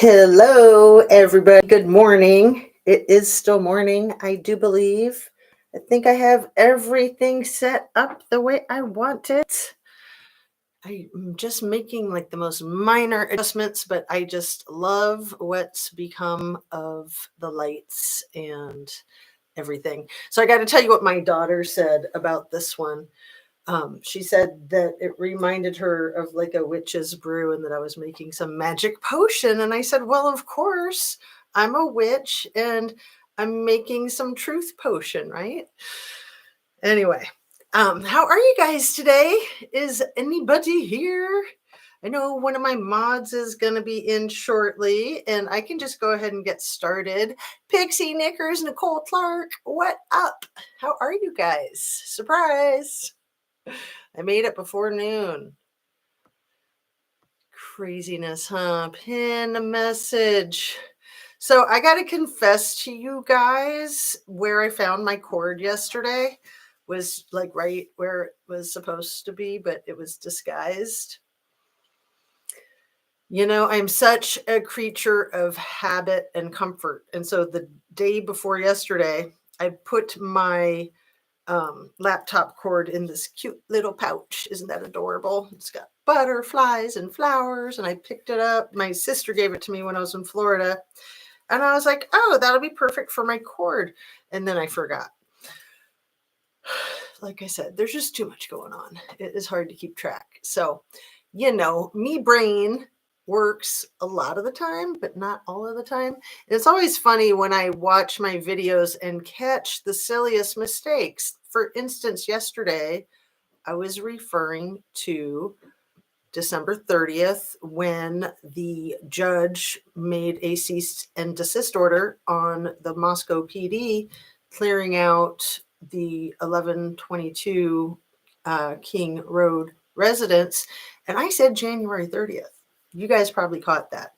Hello, everybody. Good morning. It is still morning, I do believe. I think I have everything set up the way I want it. I'm just making like the most minor adjustments, but I just love what's become of the lights and everything. So I got to tell you what my daughter said about this one. She said that it reminded her of like a witch's brew and that I was making some magic potion. And I said, well, of course, I'm a witch and I'm making some truth potion, right? Anyway, how are you guys today? Is anybody here? I know one of my mods is going to be in shortly, and I can just go ahead and get started. Pixie Knickers, Nicole Clark, what up? How are you guys? Surprise! I made it before noon. Craziness, huh? Pin a message. So I got to confess to you guys where I found my cord yesterday was like right where it was supposed to be, but it was disguised. You know, I'm such a creature of habit and comfort. And so the day before yesterday, I put my laptop cord in this cute little pouch. Isn't that adorable? It's got butterflies and flowers, and I picked it up. My sister gave it to me when I was in Florida, and I was like, oh, that'll be perfect for my cord. And then I forgot. Like I said, there's just too much going on. It is hard to keep track. So, you know, me brain works a lot of the time, but not all of the time. And it's always funny when I watch my videos and catch the silliest mistakes. For instance, yesterday, I was referring to December 30th when the judge made a cease and desist order on the Moscow PD, clearing out the 1122 King Road residents. And I said January 30th. You guys probably caught that,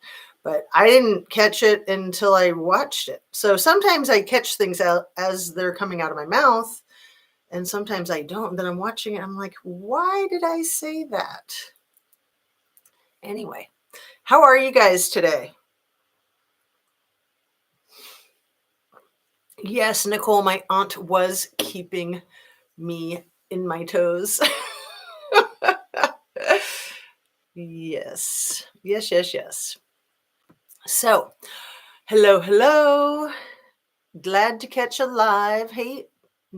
but I didn't catch it until I watched it. So sometimes I catch things out as they're coming out of my mouth, and sometimes I don't. And then I'm watching it. I'm like, why did I say that? Anyway, how are you guys today? Yes, Nicole, my aunt was keeping me in my toes. Yes, yes, yes, yes. So, hello. Glad to catch you live. Hey,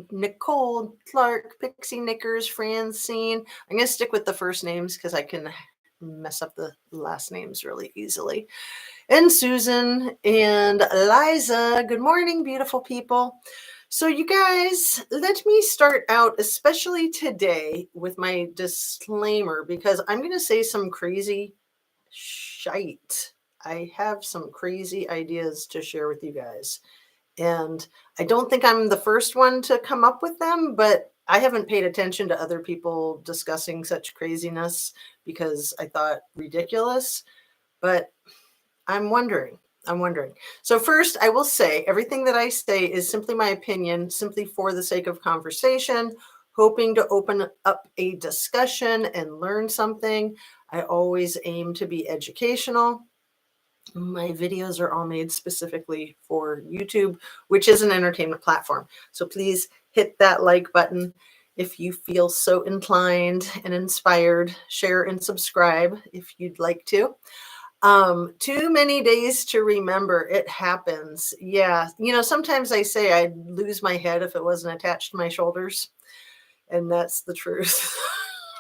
Nicole Clark, Pixie Knickers, Francine. I'm going to stick with the first names because I can mess up the last names really easily. And Susan and Eliza. Good morning, beautiful people. So you guys, let me start out, especially today, with my disclaimer because I'm going to say some crazy shite. I have some crazy ideas to share with you guys. And I don't think I'm the first one to come up with them, but I haven't paid attention to other people discussing such craziness because I thought ridiculous. But I'm wondering. So first, I will say everything that I say is simply my opinion, simply for the sake of conversation, hoping to open up a discussion and learn something. I always aim to be educational. My videos are all made specifically for YouTube, which is an entertainment platform. So please hit that like button if you feel so inclined and inspired. Share and subscribe if you'd like to. Too many days to remember. It happens. Yeah. You know, sometimes I say I'd lose my head if it wasn't attached to my shoulders. And that's the truth.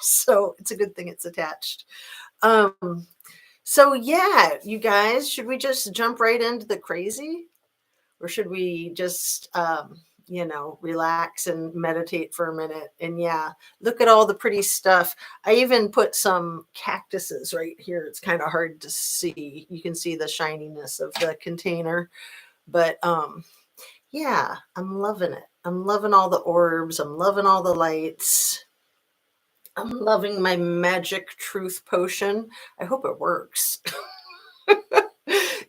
So it's a good thing it's attached. So yeah, you guys, should we just jump right into the crazy? Or should we just, relax and meditate for a minute? And yeah, look at all the pretty stuff. I even put some cactuses right here. It's kind of hard to see. You can see the shininess of the container. But yeah, I'm loving it. I'm loving all the orbs. I'm loving all the lights. I'm loving my magic truth potion. I hope it works.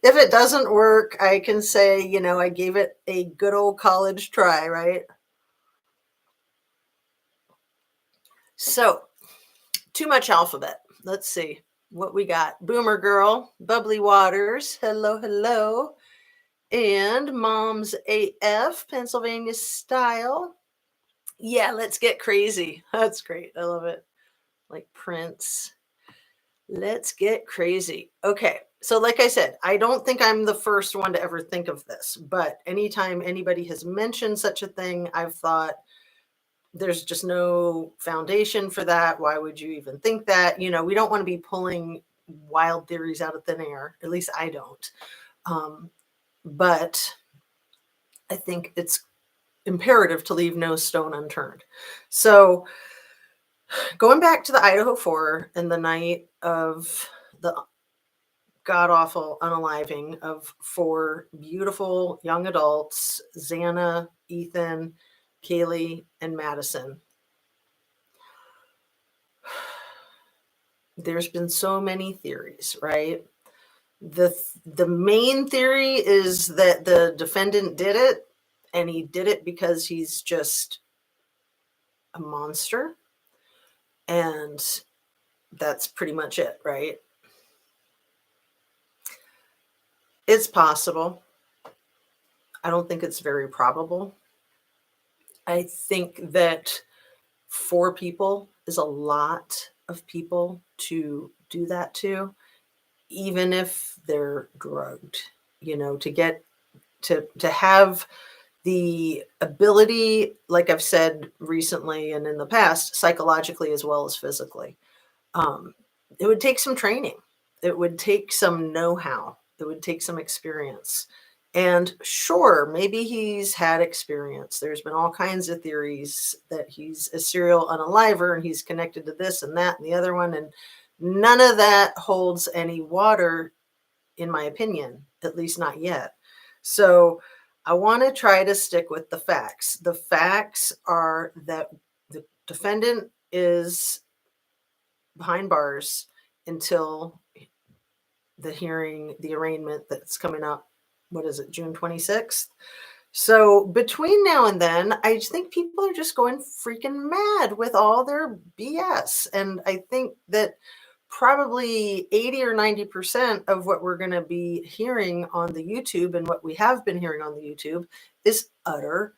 If it doesn't work, I can say, I gave it a good old college try, right? So, too much alphabet. Let's see. What we got? Boomer Girl, Bubbly Waters, hello, hello. And Mom's AF, Pennsylvania Style. Yeah, let's get crazy. That's great. I love it. Like Prince. Let's get crazy. Okay. So, like I said, I don't think I'm the first one to ever think of this, but anytime anybody has mentioned such a thing, I've thought there's just no foundation for that. Why would you even think that? We don't want to be pulling wild theories out of thin air. At least I don't. But I think it's imperative to leave no stone unturned. So, going back to the Idaho 4 and the night of the god awful unaliving of 4 beautiful young adults, Xana, Ethan, Kaylee, and Madison. There's been so many theories, right? The main theory is that the defendant did it, and he did it because he's just a monster. And that's pretty much it, right? It's possible. I don't think it's very probable. I think that 4 people is a lot of people to do that to, even if they're drugged, to get to have the ability, like I've said recently and in the past, psychologically as well as physically. It would take some training. It would take some know-how. It would take some experience. And sure, maybe he's had experience. There's been all kinds of theories that he's a serial unaliver and he's connected to this and that and the other one. And none of that holds any water, in my opinion, at least not yet. So I want to try to stick with the facts. The facts are that the defendant is behind bars until the hearing, the arraignment that's coming up. What is it, June 26th? So between now and then, I think people are just going freaking mad with all their BS. And I think that probably 80 or 90% of what we're going to be hearing on the YouTube and what we have been hearing on the YouTube is utter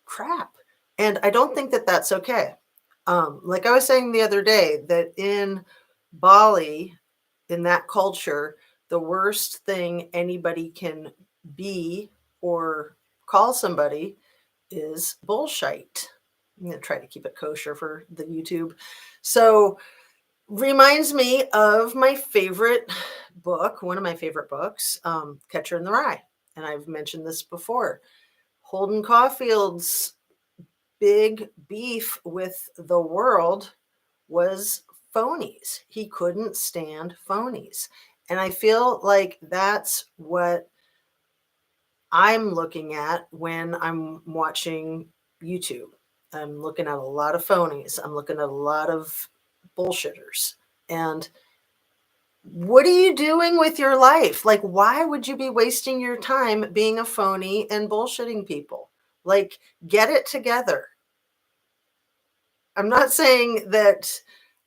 crap. And I don't think that that's okay. Like I was saying the other day, that in Bali, in that culture, the worst thing anybody can be or call somebody is bullshit. I'm going to try to keep it kosher for the YouTube. So, reminds me of my favorite book, one of my favorite books, Catcher in the Rye. And I've mentioned this before. Holden Caulfield's big beef with the world was phonies. He couldn't stand phonies. And I feel like that's what I'm looking at when I'm watching YouTube. I'm looking at a lot of phonies. I'm looking at a lot of bullshitters. And what are you doing with your life? Like, why would you be wasting your time being a phony and bullshitting people? Like, get it together. I'm not saying that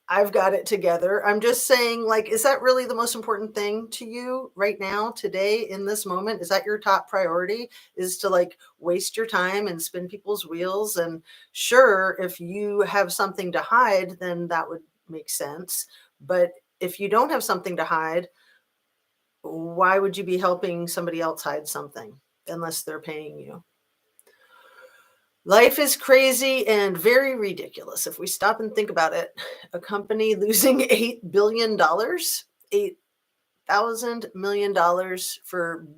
I've got it together. I'm just saying, like, is that really the most important thing to you right now, today, in this moment? Is that your top priority? Is to like waste your time and spin people's wheels? And sure, if you have something to hide, then that would make sense. But if you don't have something to hide, why would you be helping somebody else hide something unless they're paying you? Life is crazy and very ridiculous. If we stop and think about it, a company losing $8 billion, $8,000 million for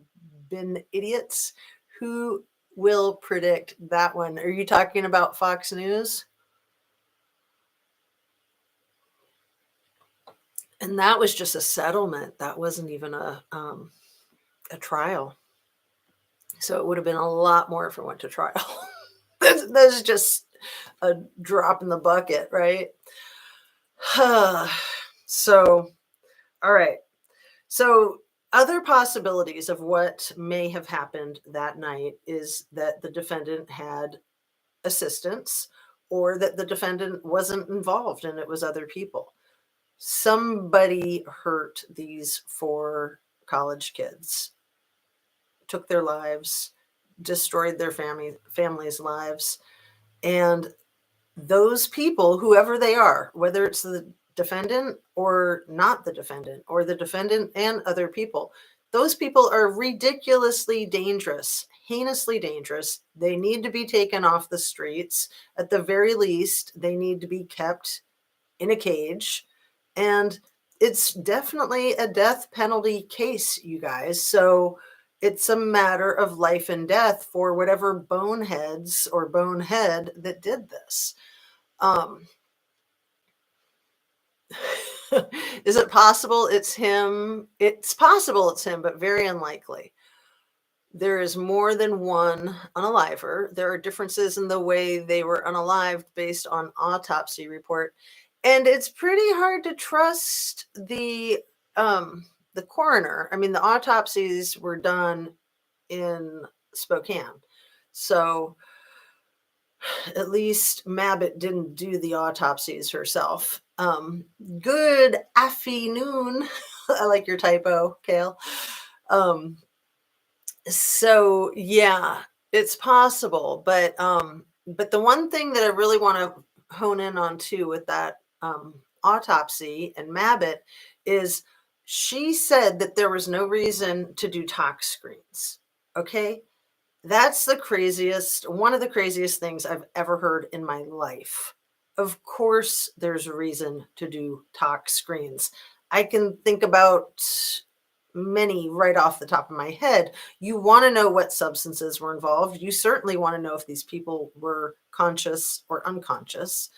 bin idiots. Who will predict that one? Are you talking about Fox News? And that was just a settlement. That wasn't even a trial. So it would have been a lot more if it went to trial. That's just a drop in the bucket, right? So, all right. So, other possibilities of what may have happened that night is that the defendant had assistance or that the defendant wasn't involved and it was other people. Somebody hurt these 4 college kids, took their lives, destroyed their families' lives. And those people, whoever they are, whether it's the defendant or not the defendant, or the defendant and other people, those people are ridiculously dangerous, heinously dangerous. They need to be taken off the streets. At the very least, they need to be kept in a cage. And it's definitely a death penalty case, you guys. So it's a matter of life and death for whatever boneheads or bonehead that did this. Um, is it possible it's him? It's possible it's him, but very unlikely. There is more than one unaliver. There are differences in the way they were unalived based on autopsy report. And it's pretty hard to trust the coroner. I mean, the autopsies were done in Spokane. So at least Mabbitt didn't do the autopsies herself. Good afternoon. I like your typo, Kale. So yeah, it's possible, but the one thing that I really want to hone in on too with that autopsy and Mabbitt is she said that there was no reason to do tox screens. Okay, that's one of the craziest things I've ever heard in my life. Of course, there's a reason to do tox screens. I can think about many right off the top of my head. You want to know what substances were involved. You certainly want to know if these people were conscious or unconscious.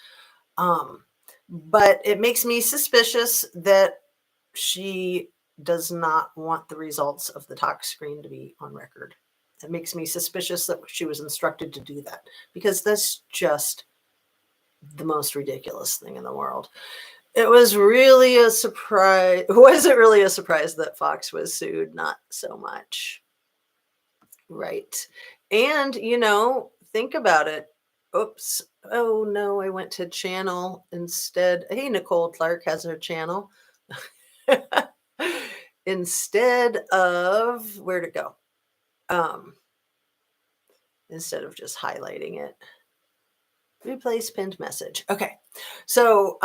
But it makes me suspicious that she does not want the results of the tox screen to be on record. It makes me suspicious that she was instructed to do that, because that's just the most ridiculous thing in the world. It was really a surprise. Was it really a surprise that Fox was sued? Not so much. Right. And, think about it. Oops. Oh, no, I went to channel instead. Hey, Nicole Clark has her channel. Instead of, where'd it go? Instead of just highlighting it. Replace pinned message. Okay. So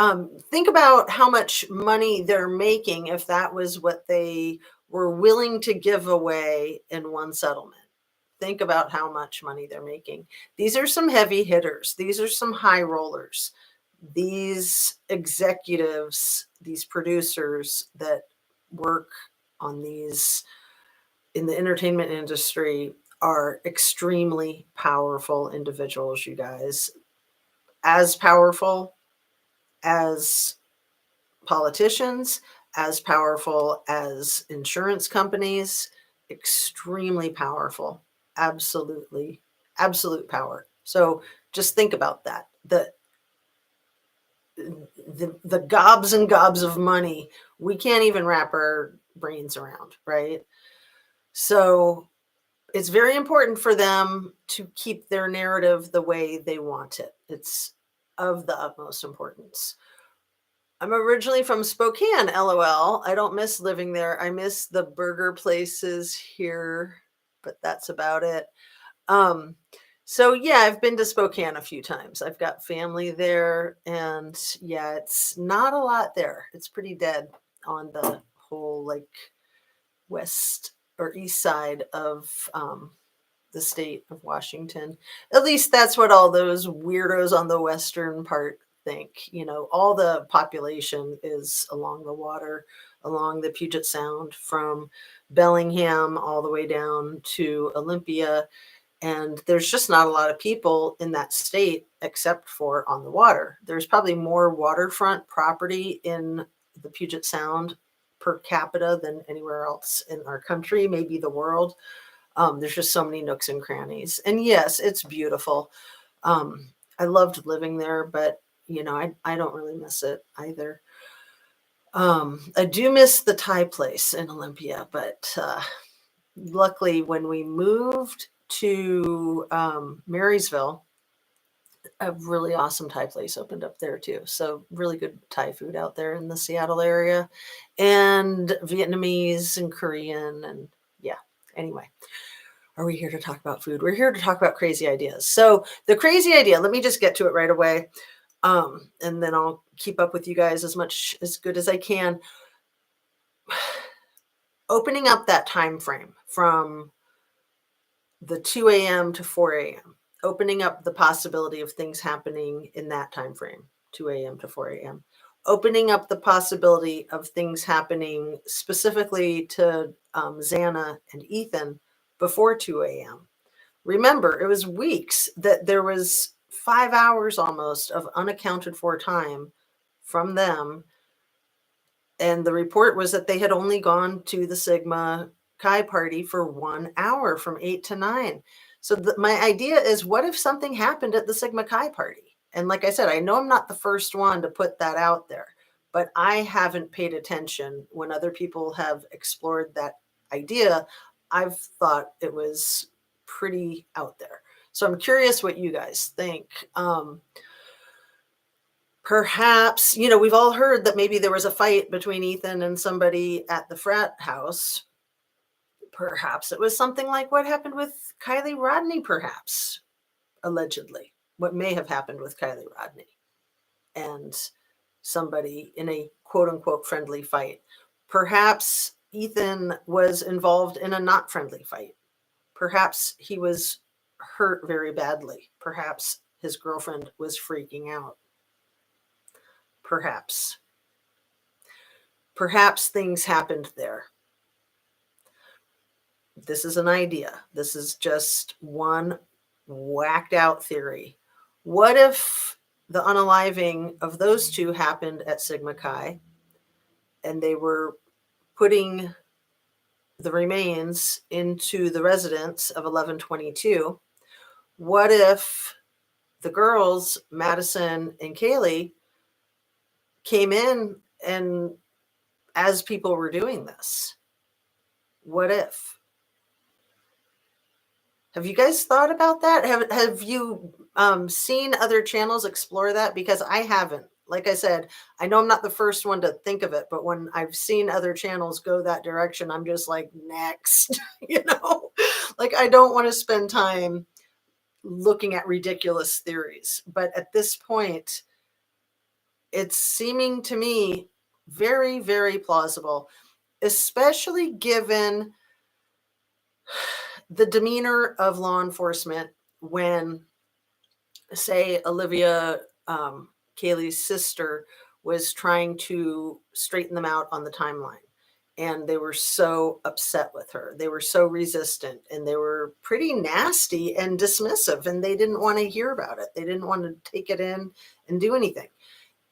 think about how much money they're making if that was what they were willing to give away in one settlement. Think about how much money they're making. These are some heavy hitters. These are some high rollers. These executives, these producers that work on these in the entertainment industry are extremely powerful individuals, you guys. As powerful as politicians, as powerful as insurance companies, extremely powerful. Absolutely, absolute power. So just think about that. The gobs and gobs of money we can't even wrap our brains around, right? So it's very important for them to keep their narrative the way they want it. It's of the utmost importance. I'm originally from Spokane, LOL. I don't miss living there. I miss the burger places here, but that's about it. So yeah, I've been to Spokane a few times. I've got family there, and yeah, it's not a lot there. It's pretty dead on the whole like west or east side of the state of Washington. At least that's what all those weirdos on the western part think. All the population is along the water, along the Puget Sound from Bellingham all the way down to Olympia. And there's just not a lot of people in that state except for on the water. There's probably more waterfront property in the Puget Sound per capita than anywhere else in our country, maybe the world. There's just so many nooks and crannies. And yes, it's beautiful. I loved living there, but I don't really miss it either. I do miss the Thai place in Olympia, but luckily when we moved to Marysville, A really awesome Thai place opened up there too. So really good Thai food out there in the Seattle area, and Vietnamese and Korean and yeah. Anyway, are we here to talk about food? We're here to talk about crazy ideas. So the crazy idea, let me just get to it right away. And then I'll keep up with you guys as good as I can. Opening up that time frame from the 2 a.m. to 4 a.m., opening up the possibility of things happening in that time frame, 2 a.m. to 4 a.m., opening up the possibility of things happening specifically to Xana and Ethan before 2 a.m. Remember, it was weeks that there was 5 hours almost of unaccounted for time from them. And the report was that they had only gone to the Sigma Chi party for 1 hour from 8 to 9. So my idea is, what if something happened at the Sigma Chi party? And like I said, I know I'm not the first one to put that out there, but I haven't paid attention when other people have explored that idea. I've thought it was pretty out there. So I'm curious what you guys think. Perhaps, we've all heard that maybe there was a fight between Ethan and somebody at the frat house. Perhaps it was something like what happened with Kylie Rodney, perhaps, allegedly. What may have happened with Kylie Rodney and somebody in a quote unquote friendly fight. Perhaps Ethan was involved in a not friendly fight. Perhaps he was hurt very badly. Perhaps his girlfriend was freaking out. Perhaps. Perhaps things happened there. This is an idea. This is just one whacked out theory. What if the unaliving of those two happened at Sigma Chi and they were putting the remains into the residence of 1122? What if the girls, Madison and Kaylee, came in and as people were doing this? What if? Have you guys thought about that? Have you seen other channels explore that? Because I haven't. Like I said, I know I'm not the first one to think of it, but when I've seen other channels go that direction, I'm just like, next, like I don't want to spend time looking at ridiculous theories. But at this point, it's seeming to me very, very plausible, especially given the demeanor of law enforcement when, say, Olivia, Kaylee's sister, was trying to straighten them out on the timeline. And they were so upset with her. They were so resistant and they were pretty nasty and dismissive, and they didn't want to hear about it. They didn't want to take it in and do anything.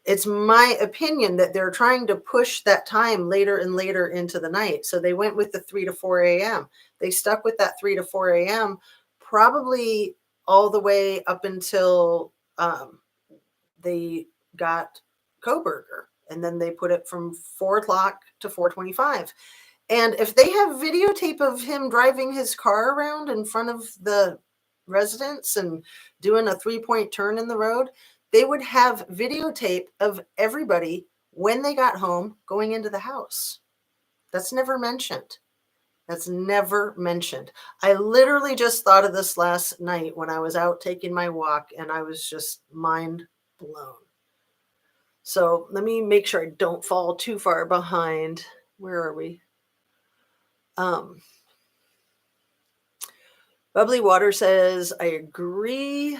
It's my opinion that they're trying to push that time later and later into the night. So they went with the 3 to 4 a.m. They stuck with that 3 to 4 a.m. probably all the way up until they got Koberger. And then they put it from 4 o'clock to 4:25. And if they have videotape of him driving his car around in front of the residence and doing a 3-point turn in the road, they would have videotape of everybody when they got home going into the house. That's never mentioned. That's never mentioned. I literally just thought of this last night when I was out taking my walk, and I was just mind blown. So let me make sure I don't fall too far behind. Where are we? Bubbly Water says, I agree.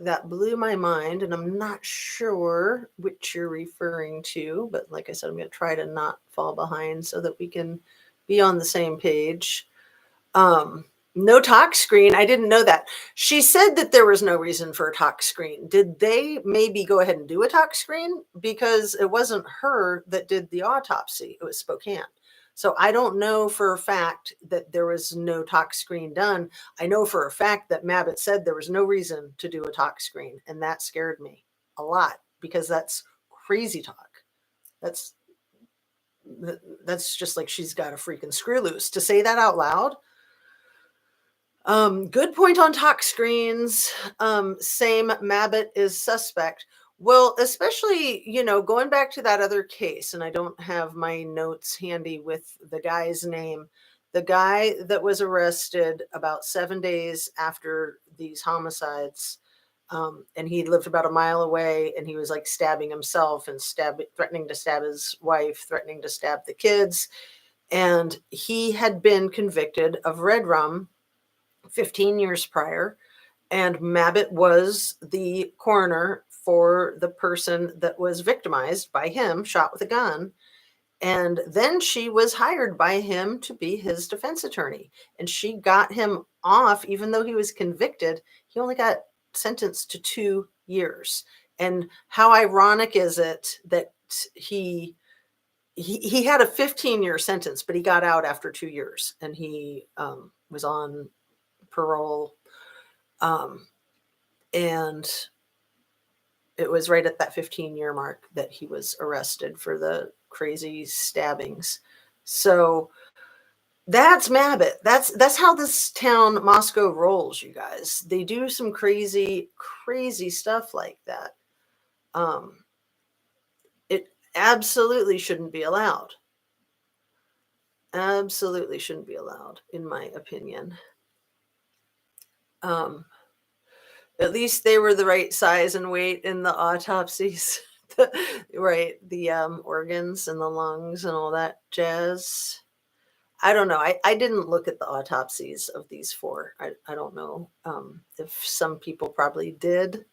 That blew my mind, and I'm not sure which you're referring to, but like I said, I'm going to try to not fall behind so that we can be on the same page. No talk screen. I didn't know that. She said that there was no reason for a talk screen. Did they maybe go ahead and do a talk screen? Because it wasn't her that did the autopsy. It was Spokane. So I don't know for a fact that there was no talk screen done. I know for a fact that Mabbitt said there was no reason to do a talk screen. And that scared me a lot because that's crazy talk. That's just like she's got a freaking screw loose. To say that out loud, Good point on talk screens. Same Mabbit is suspect. Well, especially, going back to that other case, and I don't have my notes handy with the guy's name. The guy that was arrested about 7 days after these homicides, and he lived about a mile away, and he was like stabbing himself and threatening to stab his wife, threatening to stab the kids. And he had been convicted of red rum 15 years prior, and Mabbit was the coroner for the person that was victimized by him, shot with a gun. And then she was hired by him to be his defense attorney. And she got him off, even though he was convicted, he only got sentenced to 2 years. And how ironic is it that he had a 15-year sentence, but he got out after 2 years, and he was on parole. And it was right at that 15-year mark that he was arrested for the crazy stabbings. So that's Mabbit. That's how this town Moscow rolls, you guys. They do some crazy, crazy stuff like that. It absolutely shouldn't be allowed. Absolutely shouldn't be allowed, in my opinion. At least they were the right size and weight in the autopsies. Right, the organs and the lungs and all that jazz. I don't know. I didn't look at the autopsies of these four. I don't know if some people probably did.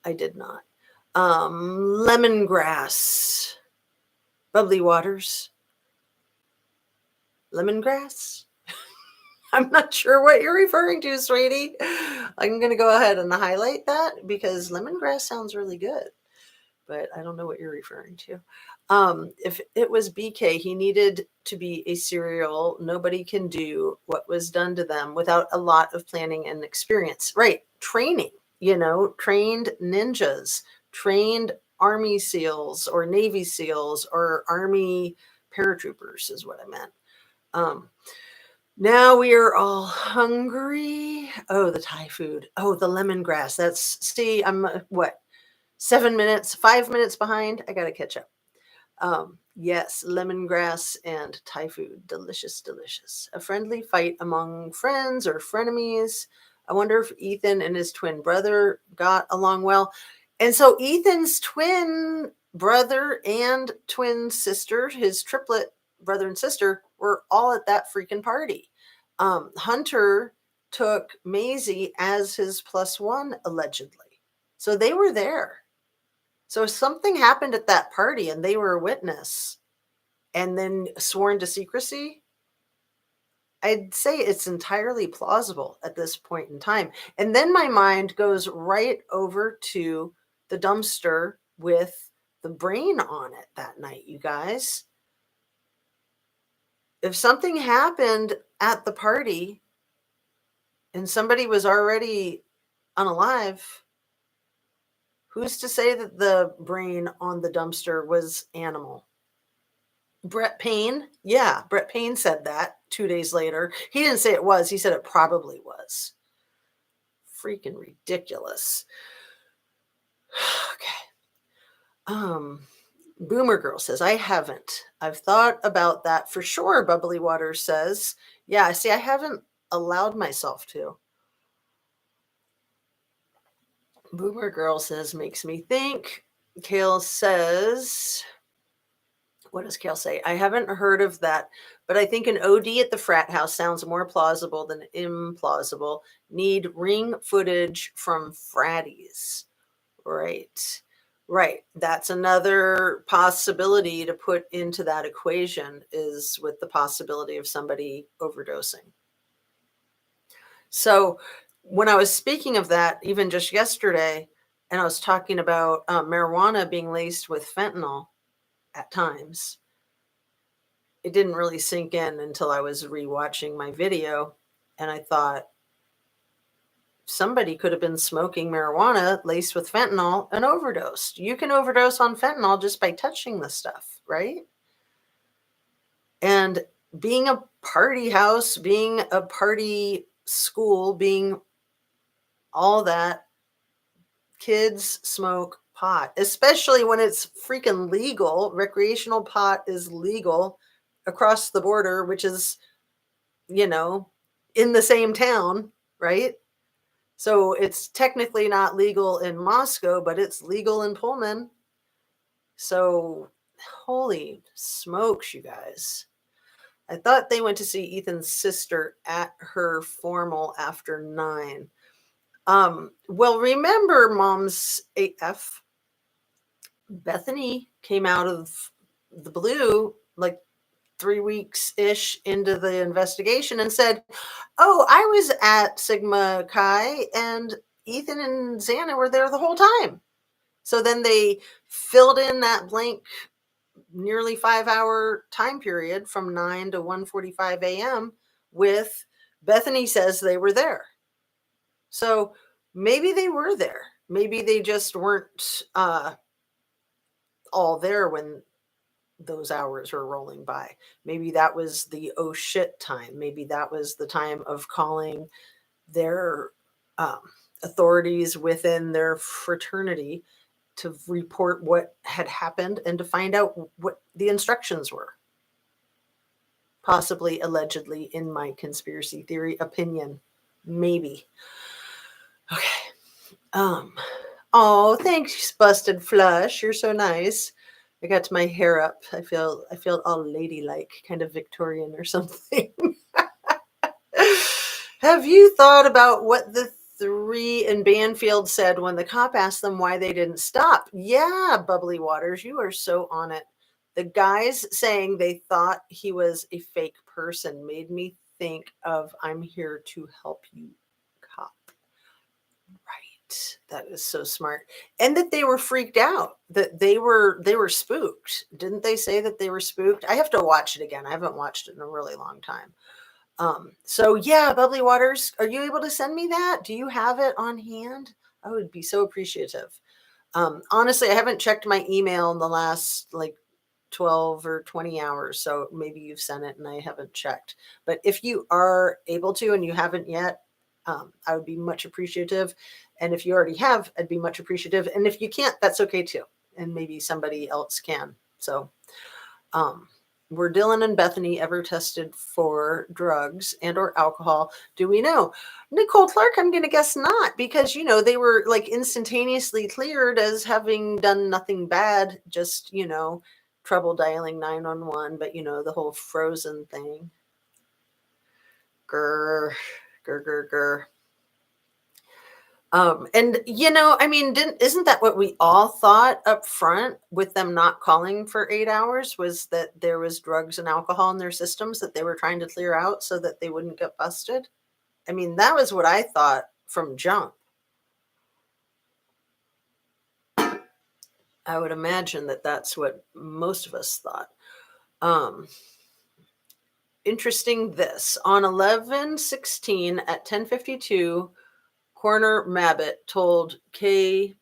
I did not. Lemongrass. Bubbly waters. Lemongrass? I'm not sure what you're referring to, sweetie. I'm going to go ahead and highlight that because lemongrass sounds really good, but I don't know what you're referring to. If it was BK, he needed to be a serial. Nobody can do what was done to them without a lot of planning and experience. Right. Training, trained ninjas, trained Army SEALs or Navy SEALs or Army paratroopers is what I meant. Now we are all hungry. Oh, the Thai food. Oh, the lemongrass. See, I'm what, 7 minutes, 5 minutes behind. I got to catch up. Yes, lemongrass and Thai food. Delicious, delicious. A friendly fight among friends or frenemies. I wonder if Ethan and his twin brother got along well. And so Ethan's twin brother and twin sister, his triplet brother and sister, were all at that freaking party. Hunter took Maisie as his +1, allegedly. So they were there. So if something happened at that party and they were a witness and then sworn to secrecy, I'd say it's entirely plausible at this point in time. And then my mind goes right over to the dumpster with the brain on it that night, you guys. If something happened at the party and somebody was already unalive, who's to say that the brain on the dumpster was animal? Brett Payne? Yeah, Brett Payne said that 2 days later. He didn't say it was, he said it probably was. Freaking ridiculous. Okay. Boomer Girl says, I haven't. I've thought about that for sure, Bubbly Water says. Yeah, see, I haven't allowed myself to. Boomer Girl says, makes me think. Kale says, what does Kale say? I haven't heard of that, but I think an OD at the frat house sounds more plausible than implausible. Need ring footage from fratties. Right. Right. That's another possibility to put into that equation, is with the possibility of somebody overdosing. So when I was speaking of that, even just yesterday, and I was talking about marijuana being laced with fentanyl at times, it didn't really sink in until I was rewatching my video. And I thought, somebody could have been smoking marijuana laced with fentanyl and overdosed. You can overdose on fentanyl just by touching the stuff, right? And being a party house, being a party school being all that, kids smoke pot, especially when it's freaking legal. Recreational pot is legal across the border, which is, you know, in the same town, right? So it's technically not legal in Moscow, but it's legal in Pullman. So holy smokes, you guys. I thought they went to see Ethan's sister at her formal after 9. Well, remember Mom's AF? Bethany came out of the blue like 3 weeks ish into the investigation and said, "Oh, I was at Sigma Chi and Ethan and Xana were there the whole time." So then they filled in that blank nearly 5-hour time period from 9 to 1:45 a.m. with Bethany says they were there. So maybe they were there. Maybe they just weren't all there when those hours were rolling by. Maybe that was the oh shit time. Maybe that was the time of calling their um, authorities within their fraternity to report what had happened and to find out what the instructions were. Possibly, allegedly, in my conspiracy theory opinion. Maybe. Okay. Oh, thanks, Busted Flush. You're so nice. I got my hair up. I feel all ladylike, kind of Victorian or something. Have you thought about what the 3 in Banfield said when the cop asked them why they didn't stop? Yeah, Bubbly Waters, you are so on it. The guys saying they thought he was a fake person made me think of I'm here to help you, cop. Right. That is so smart. And that they were freaked out, that they were spooked. Didn't they say that they were spooked? I have to watch it again. I haven't watched it in a really long time. So yeah, Bubbly Waters, are you able to send me that? Do you have it on hand? I would be so appreciative. Honestly, I haven't checked my email in the last like 12 or 20 hours. So maybe you've sent it and I haven't checked. But if you are able to and you haven't yet, I would be much appreciative. And if you already have, I'd be much appreciative. And if you can't, that's okay too. And maybe somebody else can. So, were Dylan and Bethany ever tested for drugs and or alcohol? Do we know? Nicole Clark, I'm going to guess not, because, they were like instantaneously cleared as having done nothing bad, just, trouble dialing 911, but, the whole frozen thing. Grr, grr, grr, grr. And isn't that what we all thought up front with them not calling for 8 hours, was that there was drugs and alcohol in their systems that they were trying to clear out so that they wouldn't get busted? I mean, that was what I thought from jump. I would imagine that that's what most of us thought. Interesting this. On 11/16 at 10:52, Coroner Mabbitt told KXLY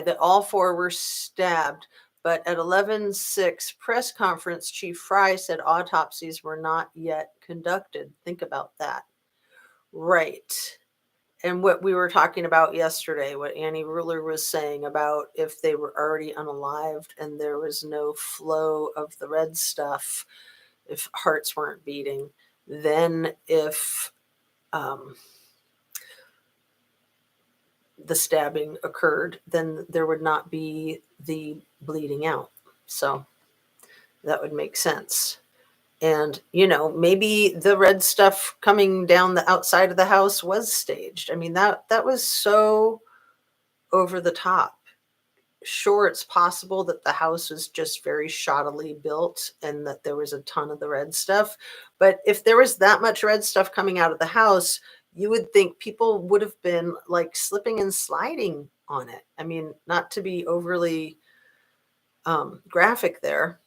that all 4 were stabbed, but at 11:06 press conference, Chief Fry said autopsies were not yet conducted. Think about that. Right. And what we were talking about yesterday, what Annie Ruler was saying about if they were already unalived and there was no flow of the red stuff, if hearts weren't beating, then if the stabbing occurred, then there would not be the bleeding out. So that would make sense. And, maybe the red stuff coming down the outside of the house was staged. I mean, that was so over the top. Sure, it's possible that the house was just very shoddily built and that there was a ton of the red stuff. But if there was that much red stuff coming out of the house, you would think people would have been like slipping and sliding on it. I mean, not to be overly graphic there.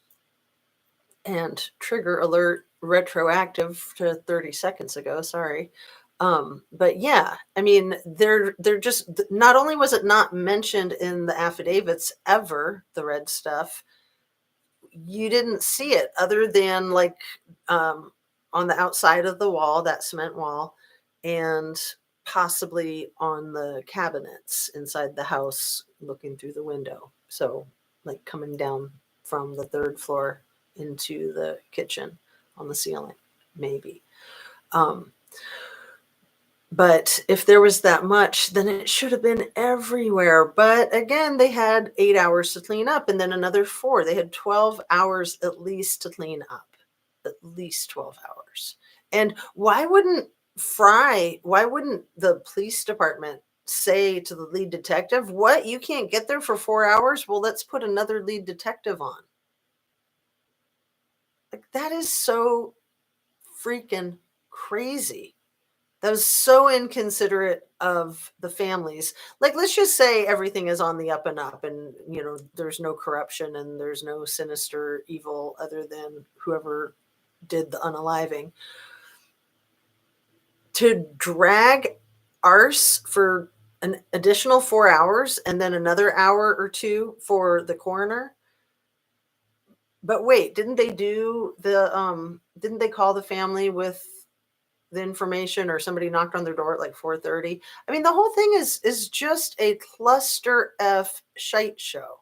And trigger alert retroactive to 30 seconds ago. Sorry. But yeah, I mean, they're just, not only was it not mentioned in the affidavits ever, the red stuff, you didn't see it other than like on on the outside of the wall, that cement wall, and possibly on the cabinets inside the house looking through the window. So, like coming down from the third floor into the kitchen on the ceiling, maybe. Um, but if there was that much, then it should have been everywhere. But again, they had 8 hours to clean up and then another four. They had 12 hours at least to clean up, at least 12 hours. And why wouldn't the police department say to the lead detective, what, you can't get there for 4 hours? Well, let's put another lead detective on. Like, that is so freaking crazy. That was so inconsiderate of the families. Like, let's just say everything is on the up and up, and there's no corruption and there's no sinister evil other than whoever did the unaliving. To drag arse for an additional 4 hours and then another hour or two for the coroner. But wait, didn't they call the family with the information, or somebody knocked on their door at like 4:30? I mean, the whole thing is just a cluster F shite show.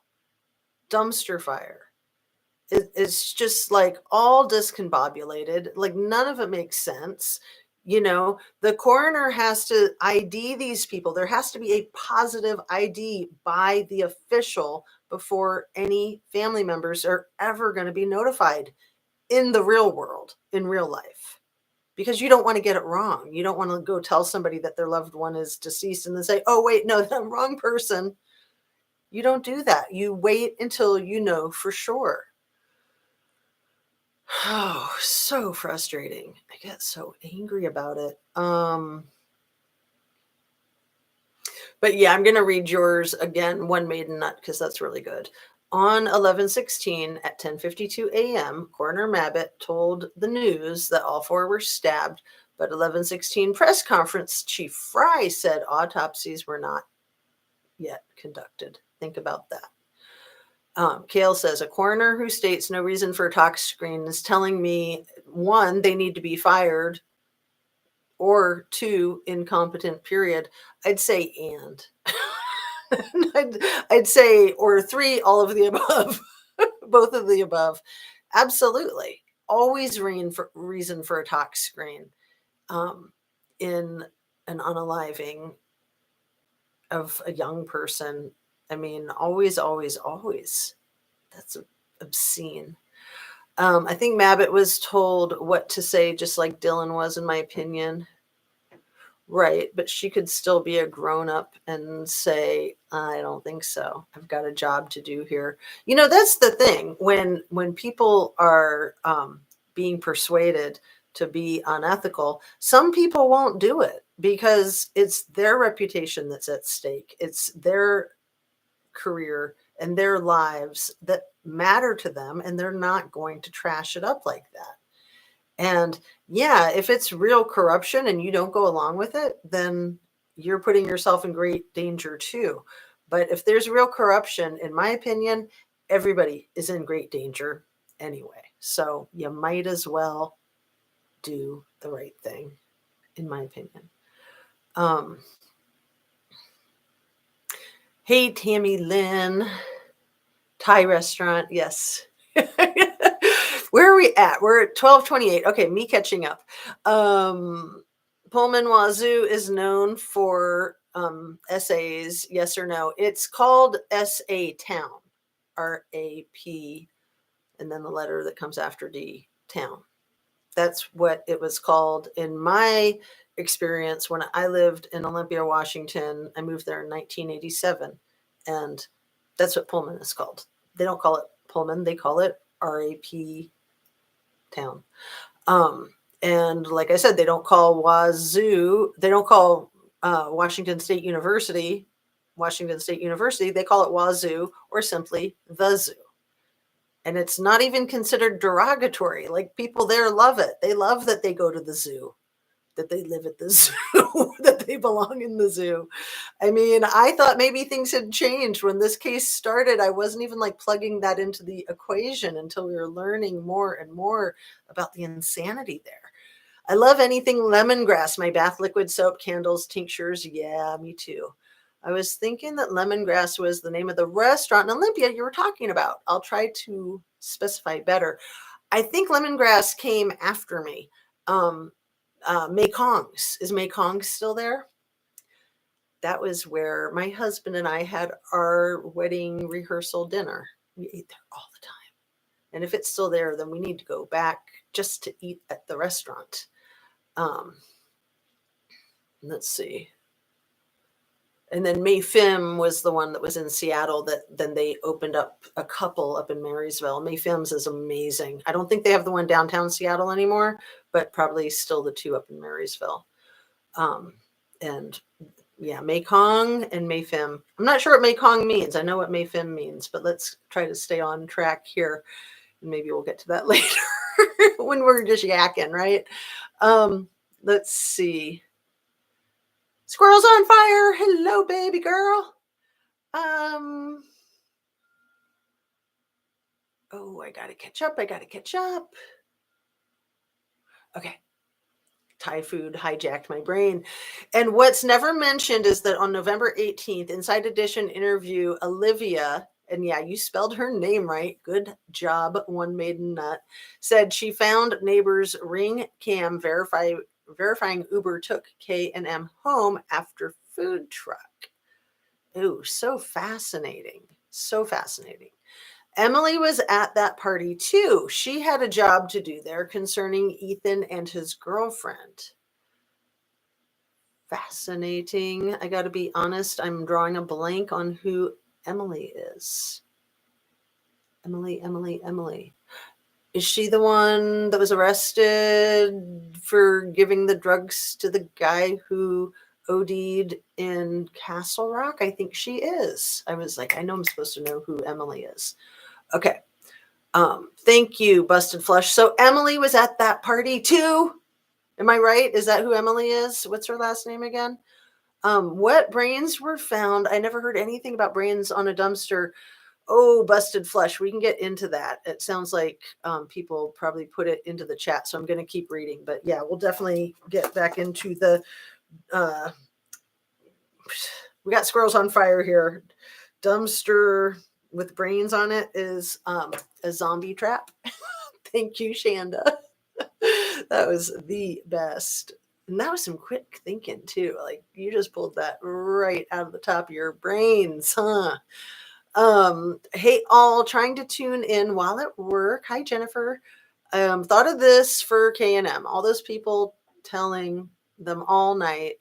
Dumpster fire. It's just like all discombobulated. Like, none of it makes sense. The coroner has to ID these people. There has to be a positive ID by the official before any family members are ever going to be notified in the real world, in real life, because you don't want to get it wrong. You don't want to go tell somebody that their loved one is deceased and then say, oh, wait, no, the wrong person. You don't do that. You wait until you know for sure. Oh, so frustrating. I get so angry about it. But yeah, I'm going to read yours again, One Maiden Nut, because that's really good. On 11/16 at 10:52 a.m., Coroner Mabbitt told the news that all four were stabbed, but 11/16 press conference Chief Fry said autopsies were not yet conducted. Think about that. Kale says, a coroner who states no reason for a tox screen is telling me, one, they need to be fired, or two, incompetent, period. I'd say and. I'd say, or three, all of the above. Both of the above. Absolutely. Always reason for a tox screen in an unaliving of a young person. I mean, always, always, always. That's obscene. I think Mabbitt was told what to say, just like Dylan was, in my opinion. Right, but she could still be a grown up and say, I don't think so. I've got a job to do here. That's the thing. When people are being persuaded to be unethical, some people won't do it because it's their reputation that's at stake. It's their career and their lives that matter to them, and they're not going to trash it up like that. And yeah, if it's real corruption and you don't go along with it, then you're putting yourself in great danger too. But if there's real corruption, in my opinion, everybody is in great danger anyway. So you might as well do the right thing, in my opinion. Hey, Tammy Lynn. Thai restaurant, yes. Where are we at? We're at 12:28. Okay, me catching up. Pullman Wazoo is known for essays, yes or no. It's called SA Town, RAP, and then the letter that comes after D, Town. That's what it was called in my experience when I lived in Olympia, Washington. I moved there in 1987, and that's what Pullman is called. They don't call it Pullman, they call it RAP Town. And like I said, they don't call Wazoo, they don't call Washington State University, they call it Wazoo, or simply the Zoo. And it's not even considered derogatory. Like, people there love it. They love that they go to the zoo, that they live at the zoo, that they belong in the zoo. I mean, I thought maybe things had changed when this case started. I wasn't even like plugging that into the equation until we were learning more and more about the insanity there. I love anything lemongrass. My bath liquid, soap, candles, tinctures. Yeah, me too. I was thinking that lemongrass was the name of the restaurant in Olympia you were talking about. I'll try to specify better. I think lemongrass came after me. Um, Mekong's. Is Mekong's still there? That was where my husband and I had our wedding rehearsal dinner. We ate there all the time. And if it's still there, then we need to go back just to eat at the restaurant. Um, let's see. And then Mayfim was the one that was in Seattle that then they opened up a couple up in Marysville. Mayfim's is amazing. I don't think they have the one downtown Seattle anymore, but probably still the two up in Marysville. And yeah, Mekong and Mayfim. I'm not sure what Mekong means. I know what Mayfim means, but let's try to stay on track here. Maybe we'll get to that later when we're just yakking, right? Let's see. Squirrels on fire. Hello, baby girl. Oh, I gotta catch up. Okay. Thai food hijacked my brain. And what's never mentioned is that on November 18th, Inside Edition interview Olivia, and yeah, you spelled her name right. Good job, one maiden nut, said she found neighbors' ring cam verifying Uber took K&M home after food truck. Ooh, so fascinating. So fascinating. Emily was at that party too. She had a job to do there concerning Ethan and his girlfriend. Fascinating. I got to be honest, I'm drawing a blank on who Emily is. Emily. Is she the one that was arrested for giving the drugs to the guy who OD'd in Castle Rock? I think she is. I was like, I know I'm supposed to know who Emily is. Okay. Thank you, Busted Flush. So Emily was at that party too. Am I right? Is that who Emily is? What's her last name again? What brains were found? I never heard anything about brains on a dumpster. Oh, Busted Flush. We can get into that. It sounds like people probably put it into the chat, so I'm going to keep reading. But yeah, we'll definitely get back into the. We got squirrels on fire here. Dumpster with brains on it is a zombie trap. Thank you, Shanda. That was the best. And that was some quick thinking too. Like you just pulled that right out of the top of your brains, huh? Hey all, trying to tune in while at work. Hi Jennifer. Thought of this for K&M. All those people telling them all night.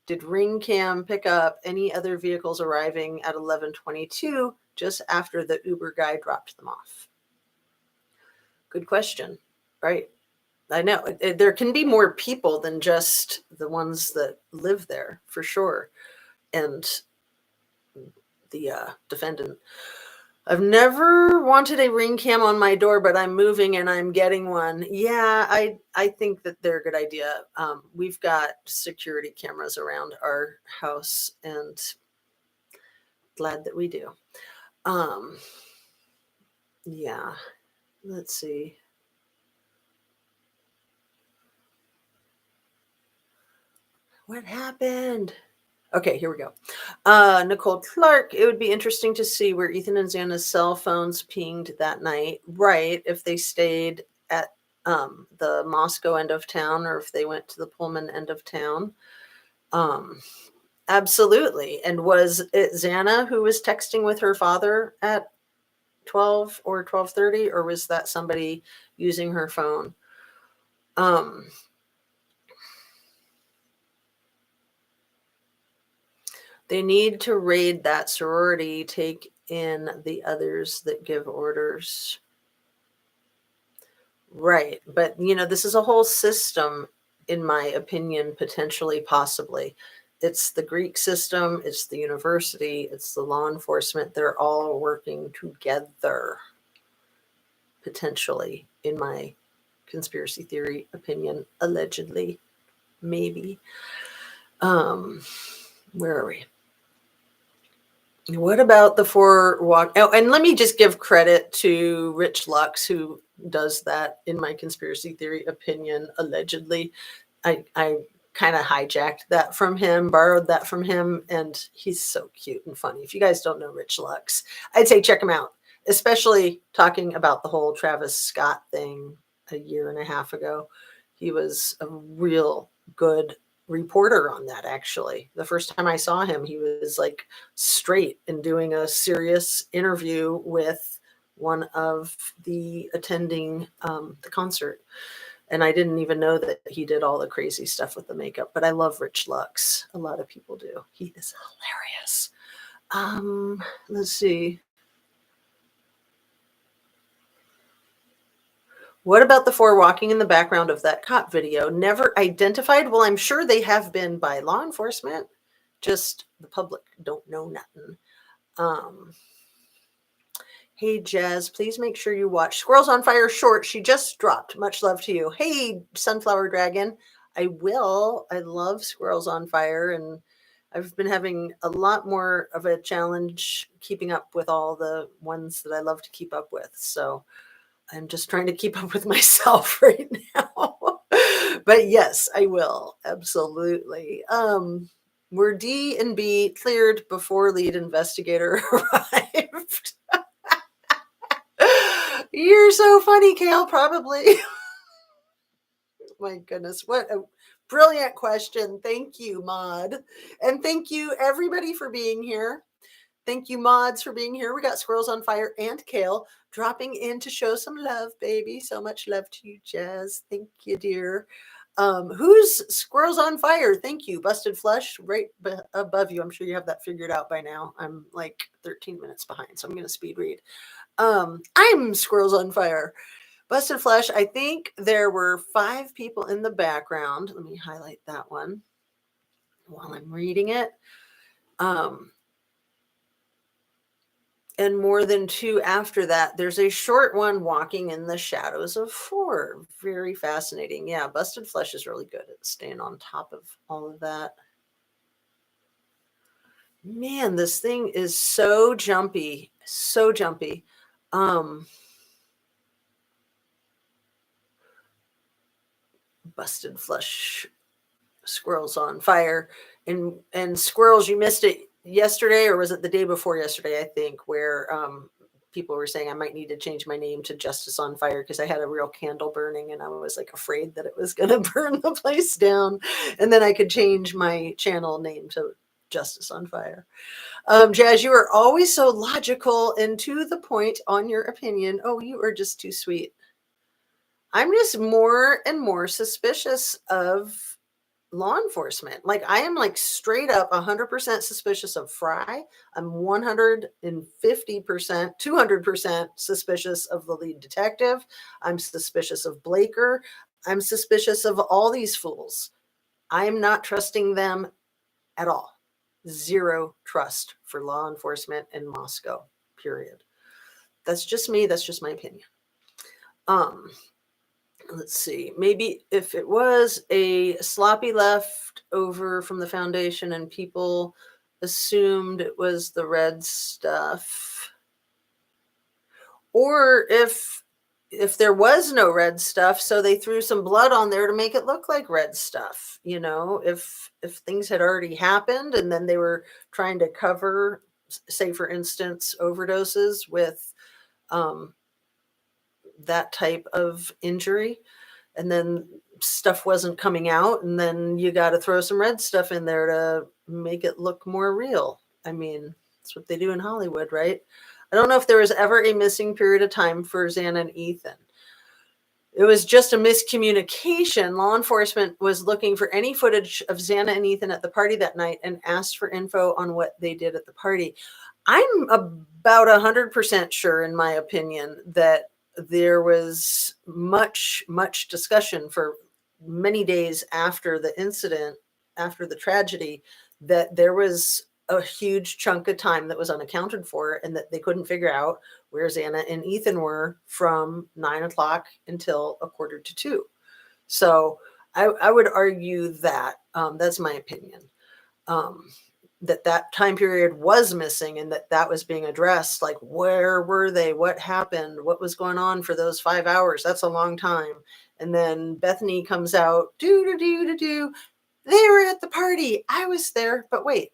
Did Ring Cam pick up any other vehicles arriving at 11:22 just after the Uber guy dropped them off? Good question, right? I know there can be more people than just the ones that live there for sure. And the defendant. I've never wanted a ring cam on my door, but I'm moving and I'm getting one. Yeah, I think that they're a good idea. We've got security cameras around our house and glad that we do. Yeah, let's see. What happened? Okay, here we go. Nicole Clark, it would be interesting to see where Ethan and Xana's cell phones pinged that night. Right, if they stayed at the Moscow end of town or if they went to the Pullman end of town. Absolutely. And was it Xana who was texting with her father at 12 or 12:30, or was that somebody using her phone? They need to raid that sorority, take in the others that give orders. Right. But, this is a whole system, in my opinion, potentially, possibly. It's the Greek system, it's the university, it's the law enforcement. They're all working together, potentially, in my conspiracy theory opinion, allegedly, maybe. Where are we? What about the four walk? Oh, and let me just give credit to Rich Lux, who does that in my conspiracy theory opinion, allegedly. I kind of hijacked that from him, borrowed that from him, and he's so cute and funny. If you guys don't know Rich Lux, I'd say check him out, especially talking about the whole Travis Scott thing a year and a half ago. He was a real good reporter on that, actually. The first time I saw him, he was like straight and doing a serious interview with one of the attending the concert. And I didn't even know that he did all the crazy stuff with the makeup, but I love Rich Lux. A lot of people do. He is hilarious. Let's see. What about the four walking in the background of that cop video? Never identified? Well, I'm sure they have been by law enforcement. Just the public don't know nothing. Um, Hey, Jazz, please make sure you watch Squirrels on Fire short. She just dropped. Much love to you. Hey, Sunflower Dragon. I will. I love Squirrels on Fire, and I've been having a lot more of a challenge keeping up with all the ones that I love to keep up with. So I'm just trying to keep up with myself right now. But yes, I will. Absolutely. Were D and B cleared before lead investigator arrived? You're so funny, Kale, probably. My goodness, what a brilliant question. Thank you, Maud. And thank you, everybody, for being here. Thank you, mods, for being here. We got Squirrels on Fire and Kale dropping in to show some love, baby. So much love to you, Jazz. Thank you, dear. Who's Squirrels on Fire? Thank you. Busted Flush, right above you. I'm sure you have that figured out by now. I'm like 13 minutes behind, so I'm going to speed read. I'm Squirrels on Fire. Busted Flesh, I think there were 5 people in the background. Let me highlight that one while I'm reading it. And more than 2 after that. There's a short one walking in the shadows of 4. Very fascinating. Yeah, Busted Flesh is really good at staying on top of all of that. Man, this thing is so jumpy. So jumpy. Busted Flesh, Squirrels on Fire, and Squirrels, you missed it yesterday, or was it the day before yesterday, I think, where people were saying I might need to change my name to Justice on Fire because I had a real candle burning and I was like afraid that it was going to burn the place down, and then I could change my channel name to Justice on Fire. Jazz, you are always so logical and to the point on your opinion. Oh, you are just too sweet. I'm just more and more suspicious of law enforcement. Like, I am like straight up 100% suspicious of Fry. I'm 150%, 200% suspicious of the lead detective. I'm suspicious of Blaker. I'm suspicious of all these fools. I'm not trusting them at all. Zero trust for law enforcement in Moscow, period. That's just me. That's just my opinion. Let's see, maybe if it was a sloppy left over from the foundation and people assumed it was the red stuff, or if there was no red stuff, so they threw some blood on there to make it look like red stuff, if things had already happened and then they were trying to cover, say for instance, overdoses with that type of injury, and then stuff wasn't coming out, and then you got to throw some red stuff in there to make it look more real. I mean, that's what they do in Hollywood, right? I don't know if there was ever a missing period of time for Xana and Ethan. It was just a miscommunication. Law enforcement was looking for any footage of Xana and Ethan at the party that night and asked for info on what they did at the party. I'm about 100% sure, in my opinion, that there was much discussion for many days after the incident, after the tragedy, that there was a huge chunk of time that was unaccounted for and that they couldn't figure out where Xana and Ethan were from 9 o'clock until 1:45. So I would argue that that's my opinion. that time period was missing and that was being addressed. Like, where were they? What happened? What was going on for those 5 hours? That's a long time. And then Bethany comes out, do. They were at the party. I was there. But wait,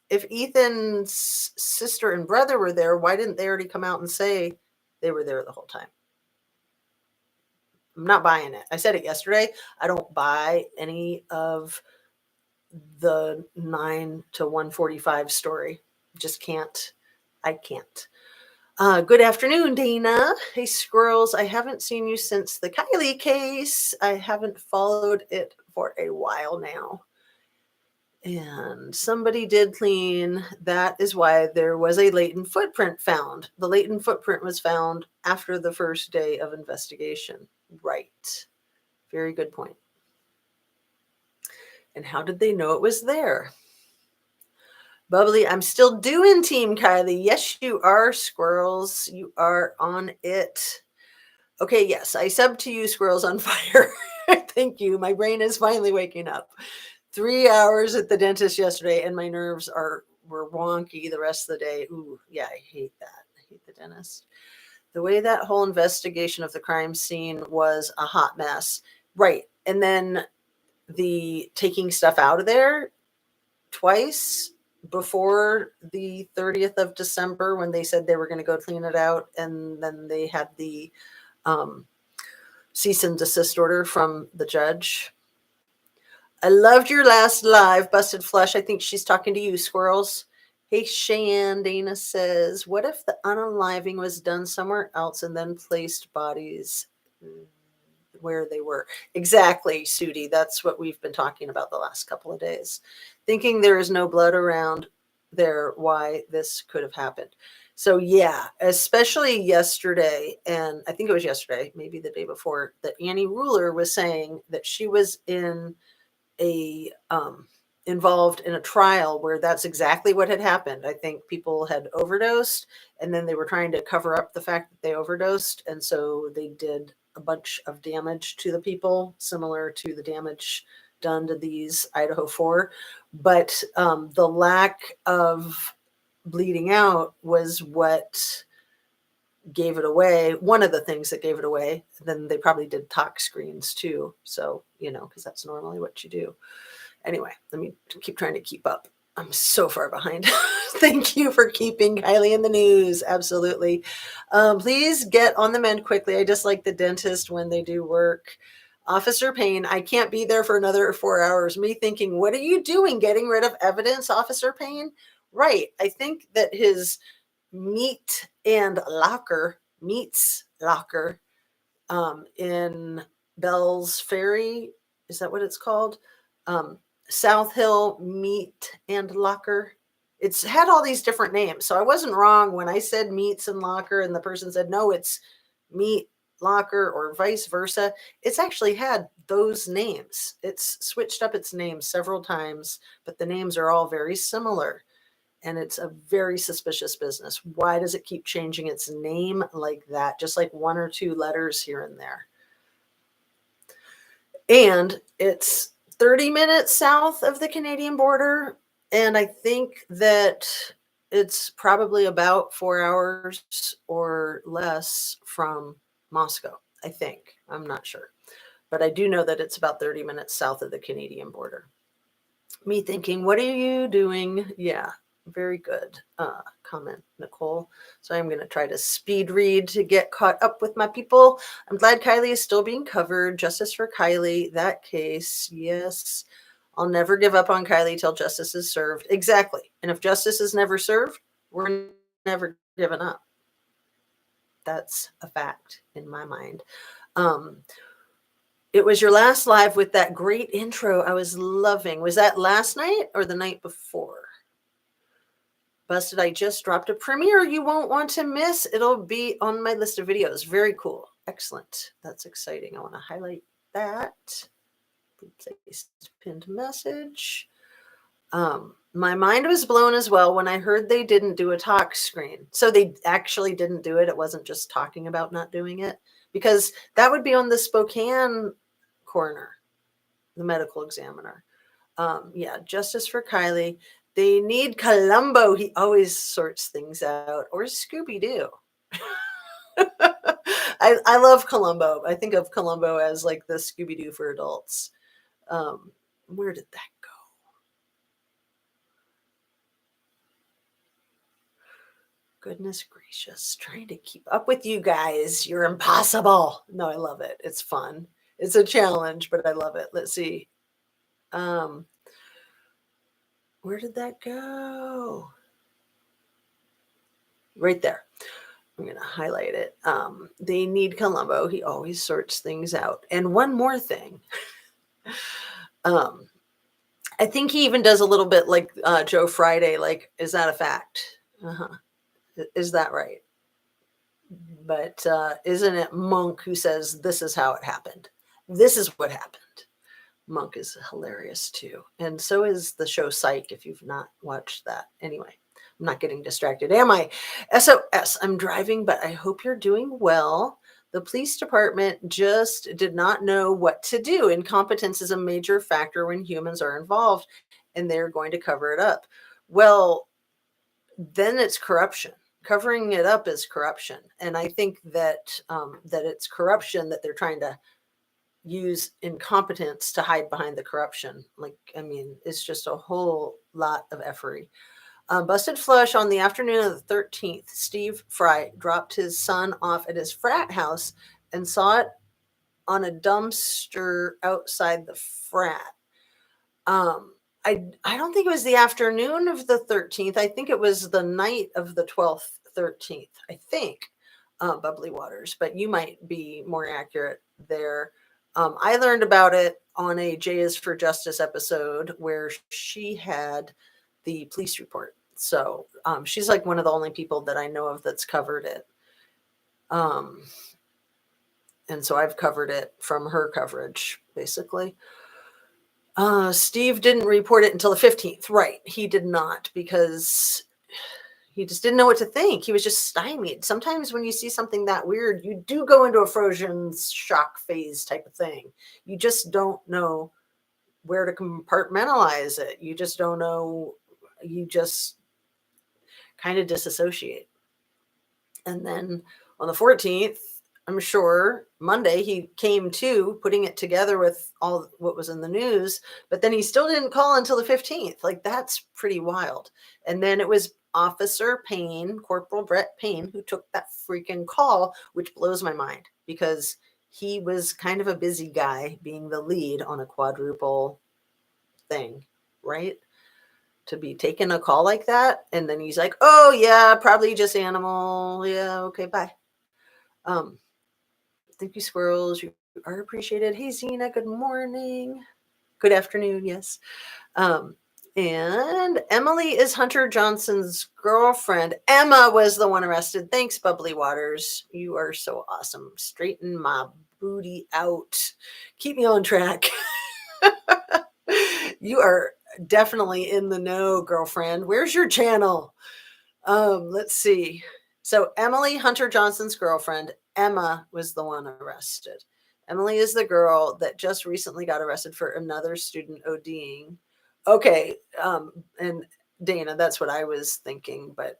if Ethan's sister and brother were there, why didn't they already come out and say they were there the whole time? I'm not buying it. I said it yesterday. I don't buy any of the 9 to 145 story. Just can't. I can't. Good afternoon, Dana. Hey, squirrels. I haven't seen you since the Kylie case. I haven't followed it for a while now. And somebody did clean. That is why there was a latent footprint found. The latent footprint was found after the first day of investigation. Right. Very good point. And how did they know it was there? Bubbly, I'm still doing Team Kylie. Yes, you are, squirrels. You are on it. Okay, yes, I sub to you, Squirrels on Fire. Thank you. My brain is finally waking up. 3 hours at the dentist yesterday, and my nerves were wonky the rest of the day. Ooh, yeah, I hate that. I hate the dentist. The way that whole investigation of the crime scene was a hot mess. Right. And then the taking stuff out of there twice before the 30th of December when they said they were going to go clean it out. And then they had the cease and desist order from the judge. I loved your last live, Busted Flush. I think she's talking to you, squirrels. Hey, Shan, Dana says, what if the unaliving was done somewhere else and then placed bodies where they were? Exactly, Sudi. That's what we've been talking about the last couple of days. Thinking there is no blood around there, why this could have happened. So yeah, especially yesterday, and I think it was yesterday, maybe the day before, that Annie Ruler was saying that she was involved in a trial where that's exactly what had happened. I think people had overdosed and then they were trying to cover up the fact that they overdosed. And so they did a bunch of damage to the people, similar to the damage done to these Idaho 4. But the lack of bleeding out was what gave it away. One of the things that gave it away. Then they probably did tox screens too. So, because that's normally what you do. Anyway, let me keep trying to keep up. I'm so far behind. Thank you for keeping Kylie in the news. Absolutely. Please get on the mend quickly. I just like the dentist when they do work. Officer Payne, I can't be there for another 4 hours. Me thinking, what are you doing? Getting rid of evidence, Officer Payne? Right. I think that his meats locker in Bell's Ferry, is that what it's called? South Hill Meat and Locker. It's had all these different names. So I wasn't wrong when I said meats and locker and the person said, no, it's meat locker or vice versa. It's actually had those names. It's switched up its names several times, but the names are all very similar. And it's a very suspicious business. Why does it keep changing its name like that? Just like 1 or 2 letters here and there. And it's 30 minutes south of the Canadian border. And I think that it's probably about 4 hours or less from Moscow, I think. I'm not sure. But I do know that it's about 30 minutes south of the Canadian border. Me thinking, what are you doing? Yeah, very good comment, Nicole. So I'm going to try to speed read to get caught up with my people. I'm glad Kylie is still being covered. Justice for Kylie, that case. Yes. I'll never give up on Kylie till justice is served. Exactly. And if justice is never served, we're never giving up. That's a fact in my mind. It was your last live with that great intro I was loving. Was that last night or the night before? Busted, I just dropped a premiere you won't want to miss. It'll be on my list of videos. Very cool. Excellent. That's exciting. I want to highlight that. Place pinned message. My mind was blown as well when I heard they didn't do a talk screen. So they actually didn't do it. It wasn't just talking about not doing it, because that would be on the Spokane coroner, the medical examiner. Yeah, justice for Kylie. They need Columbo. He always sorts things out. Or Scooby Doo. I love Columbo. I think of Columbo as like the Scooby Doo for adults. Where did that go? Goodness gracious, trying to keep up with you guys. You're impossible. No, I love it. It's fun. It's a challenge, but I love it. Let's see. Um, where did that go? Right there. I'm going to highlight it. They need Columbo. He always sorts things out. And one more thing. Um, I think he even does a little bit like Joe Friday. Like, is that a fact? Uh-huh. Is that right? But isn't it Monk who says, this is how it happened? This is what happened. Monk is hilarious too. And so is the show Psych, if you've not watched that. Anyway, I'm not getting distracted, am I? SOS, I'm driving, but I hope you're doing well. The police department just did not know what to do. Incompetence is a major factor when humans are involved, and they're going to cover it up. Well, then it's corruption. Covering it up is corruption. And I think that that it's corruption that they're trying to use incompetence to hide behind the corruption. Like, I mean, it's just a whole lot of effery. Busted flush on the afternoon of the 13th. Steve Fry dropped his son off at his frat house and saw it on a dumpster outside the frat. I don't think it was the afternoon of the 13th. I think it was the night of the 12th, 13th. I think, Bubbly Waters, but you might be more accurate there. I learned about it on a J is for Justice episode where she had the police report. So she's like one of the only people that I know of that's covered it. And so I've covered it from her coverage, basically. Steve didn't report it until the 15th. Right. He did not, because he just didn't know what to think. He was just stymied. Sometimes when you see something that weird, you do go into a frozen shock phase type of thing. You just don't know where to compartmentalize it. You just don't know. You just kind of disassociate. And then on the 14th, I'm sure Monday, he came to putting it together with all what was in the news, but then he still didn't call until the 15th. Like, that's pretty wild. And then it was Officer Payne, Corporal Brett Payne, who took that freaking call, which blows my mind because he was kind of a busy guy being the lead on a quadruple thing, right? To be taking a call like that. And then he's like, oh, yeah, probably just animal. Yeah, okay, bye. Thank you, squirrels. You are appreciated. Hey, Zena, good morning. Good afternoon, yes. And Emily is Hunter Johnson's girlfriend. Emma was the one arrested. Thanks, Bubbly Waters. You are so awesome. Straighten my booty out. Keep me on track. You are definitely in the know, girlfriend. Where's your channel? Let's see. So Emily, Hunter Johnson's girlfriend, Emma was the one arrested. Emily is the girl that just recently got arrested for another student ODing. Okay, and Dana, that's what I was thinking, but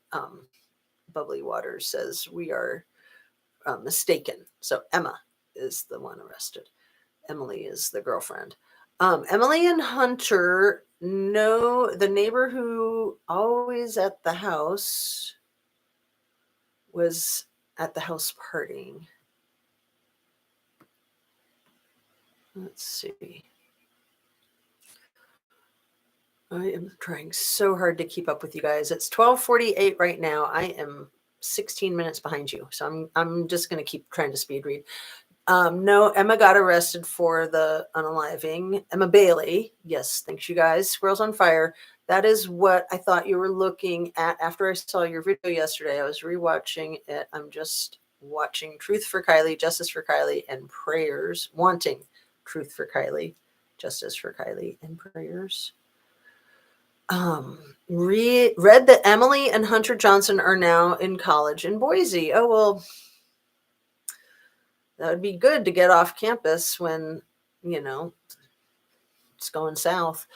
Bubbly Waters says we are mistaken. So Emma is the one arrested. Emily is the girlfriend. Emily and Hunter know the neighbor who always at the house was at the house partying. Let's see. I am trying so hard to keep up with you guys. It's 12:48 right now. I am 16 minutes behind you. So I'm just going to keep trying to speed read. No, Emma got arrested for the unaliving. Emma Bailey. Yes, thanks, you guys. Squirrels on Fire. That is what I thought you were looking at after I saw your video yesterday. I was rewatching it. I'm just watching Truth for Kylie, Justice for Kylie, and Prayers. Wanting Truth for Kylie, Justice for Kylie, and Prayers. Read that Emily and Hunter Johnson are now in college in Boise. Oh, well, that would be good to get off campus when, it's going south.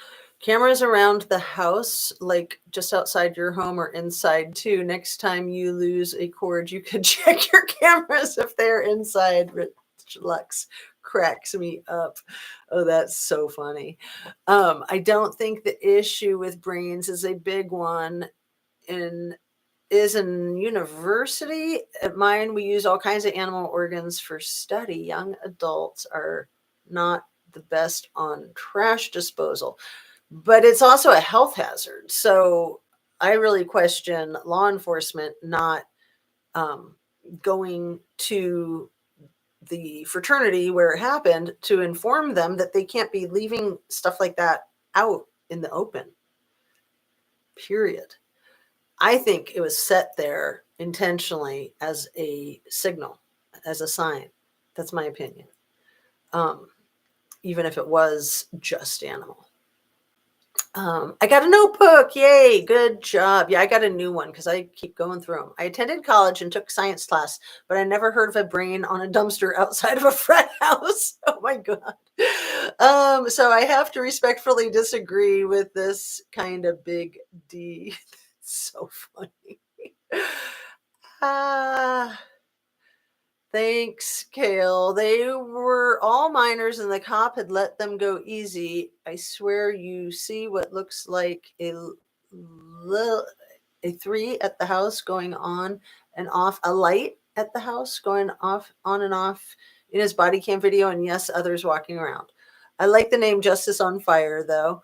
Cameras around the house, like just outside your home or inside too. Next time you lose a cord, you could check your cameras if they're inside. Rich Lux cracks me up. Oh, that's so funny. I don't think the issue with brains is a big one in university. At mine, we use all kinds of animal organs for study. Young adults are not the best on trash disposal, but it's also a health hazard. So I really question law enforcement not going to the fraternity where it happened to inform them that they can't be leaving stuff like that out in the open. Period. I think it was set there intentionally as a signal, as a sign. That's my opinion. Even if it was just animal. I got a notebook. Yay. Good job. Yeah, I got a new one because I keep going through them. I attended college and took science class, but I never heard of a brain on a dumpster outside of a frat house. Oh my God. So I have to respectfully disagree with this kind of big D. So funny. Ah, thanks, Kale. They were all minors and the cop had let them go easy. I swear you see what looks like a 3 at the house going on and off, a light at the house going off, on and off in his body cam video, and yes, others walking around. I like the name Justice on Fire, though.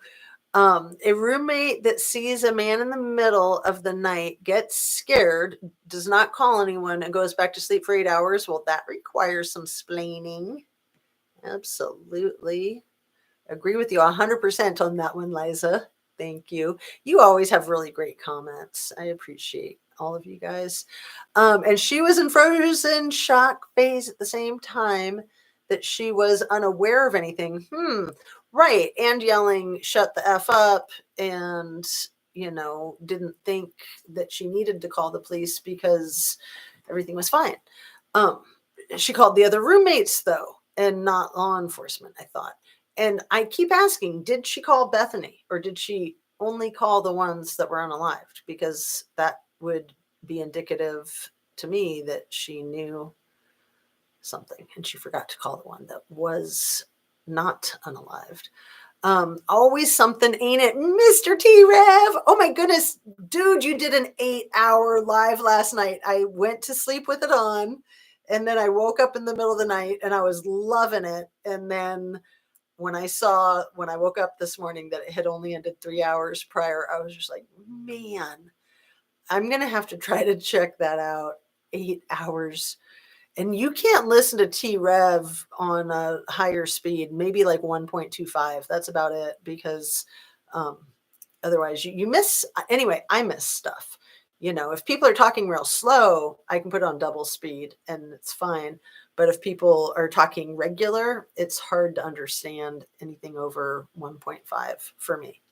A roommate that sees a man in the middle of the night, gets scared, does not call anyone, and goes back to sleep for 8 hours. Well, that requires some splaining. Absolutely. Agree with you 100% on that one, Liza. Thank you. You always have really great comments. I appreciate all of you guys. And she was in frozen shock phase at the same time that she was unaware of anything. Right. And yelling, shut the F up. And, didn't think that she needed to call the police because everything was fine. She called the other roommates, though, and not law enforcement, I thought. And I keep asking, did she call Bethany or did she only call the ones that were unalived? Because that would be indicative to me that she knew something and she forgot to call the one that was not unalived. Always something, ain't it, Mr. T-REV? Oh my goodness, dude, you did an 8-hour live last night. I went to sleep with it on, and then I woke up in the middle of the night and I was loving it. And then when I woke up this morning that it had only ended 3 hours prior, I was just like, man, I'm going to have to try to check that out. 8 hours. And you can't listen to T-REV on a higher speed, maybe like 1.25. That's about it, because otherwise you miss. Anyway, I miss stuff. If people are talking real slow, I can put it on double speed and it's fine. But if people are talking regular, it's hard to understand anything over 1.5 for me.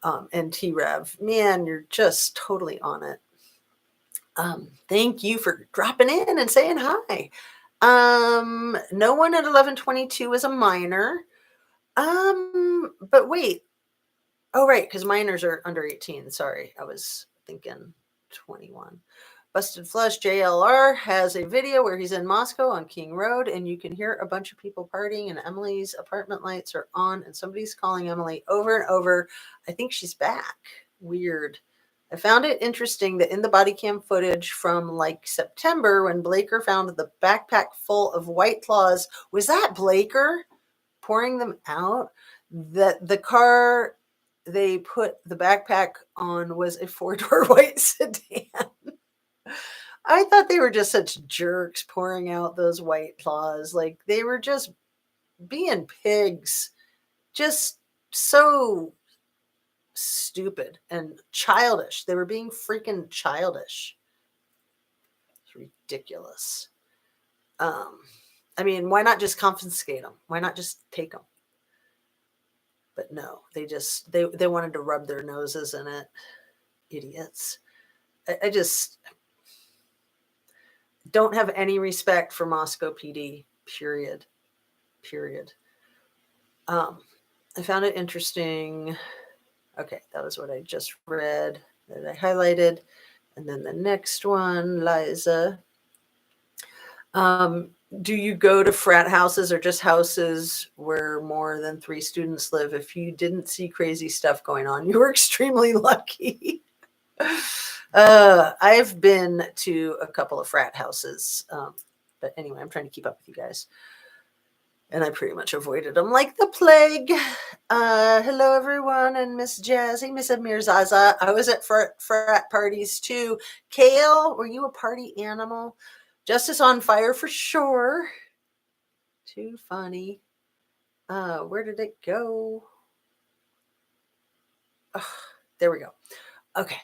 And T-REV, man, you're just totally on it. Thank you for dropping in and saying hi. No one at 1122 is a minor. But wait. Oh, right, because minors are under 18. Sorry, I was thinking 21. Busted Flush JLR has a video where he's in Moscow on King Road, and you can hear a bunch of people partying, and Emily's apartment lights are on, and somebody's calling Emily over and over. I think she's back. Weird. I found it interesting that in the body cam footage from like September, when Blaker found the backpack full of White Claws, was that Blaker pouring them out? That the car they put the backpack on was a 4-door white sedan. I thought they were just such jerks pouring out those White Claws. Like they were just being pigs. Just so stupid and childish. They were being freaking childish. It's ridiculous. I mean, why not just confiscate them? Why not just take them? But no, they wanted to rub their noses in it. Idiots. I just don't have any respect for Moscow PD. Period. I found it interesting. Okay, that was what I just read that I highlighted. And then the next one, Liza. Um, do you go to frat houses or just houses where more than 3 students live? If you didn't see crazy stuff going on, you were extremely lucky. I've been to a couple of frat houses. But anyway, I'm trying to keep up with you guys. And I pretty much avoided them like the plague. Hello, everyone, and Miss Jazzy, Miss Amir Zaza. I was at frat parties too. Kale, were you a party animal? Justice on fire for sure. Too funny. Where did it go? Ugh, there we go. Okay.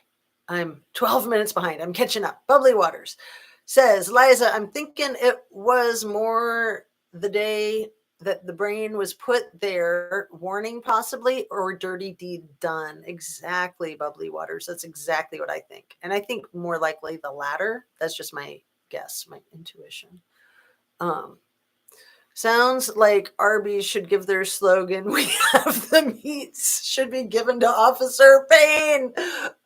I'm 12 minutes behind. I'm catching up. Bubbly Waters says, Liza, I'm thinking it was more the day that the brain was put there, warning possibly, or dirty deed done. Exactly, Bubbly Waters. That's exactly what I think. And I think more likely the latter. That's just my guess, my intuition. Sounds like Arby's should give their slogan, we have the meats, should be given to Officer Payne.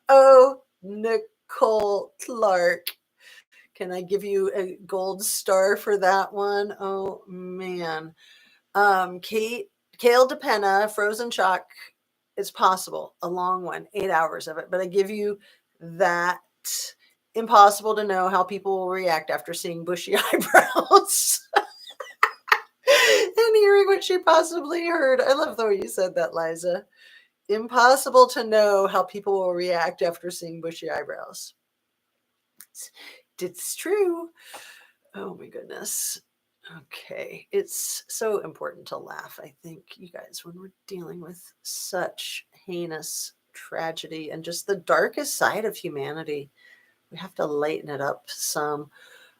Oh, Nicole Clark. Can I give you a gold star for that one? Oh, man. Kale DePenna, frozen chalk. It's possible. A long one, 8 hours of it. But I give you that. Impossible to know how people will react after seeing bushy eyebrows. And hearing what she possibly heard. I love the way you said that, Liza. Impossible to know how people will react after seeing bushy eyebrows. It's true. Oh my goodness. Okay. It's so important to laugh, I think, you guys, when we're dealing with such heinous tragedy and just the darkest side of humanity. We have to lighten it up some.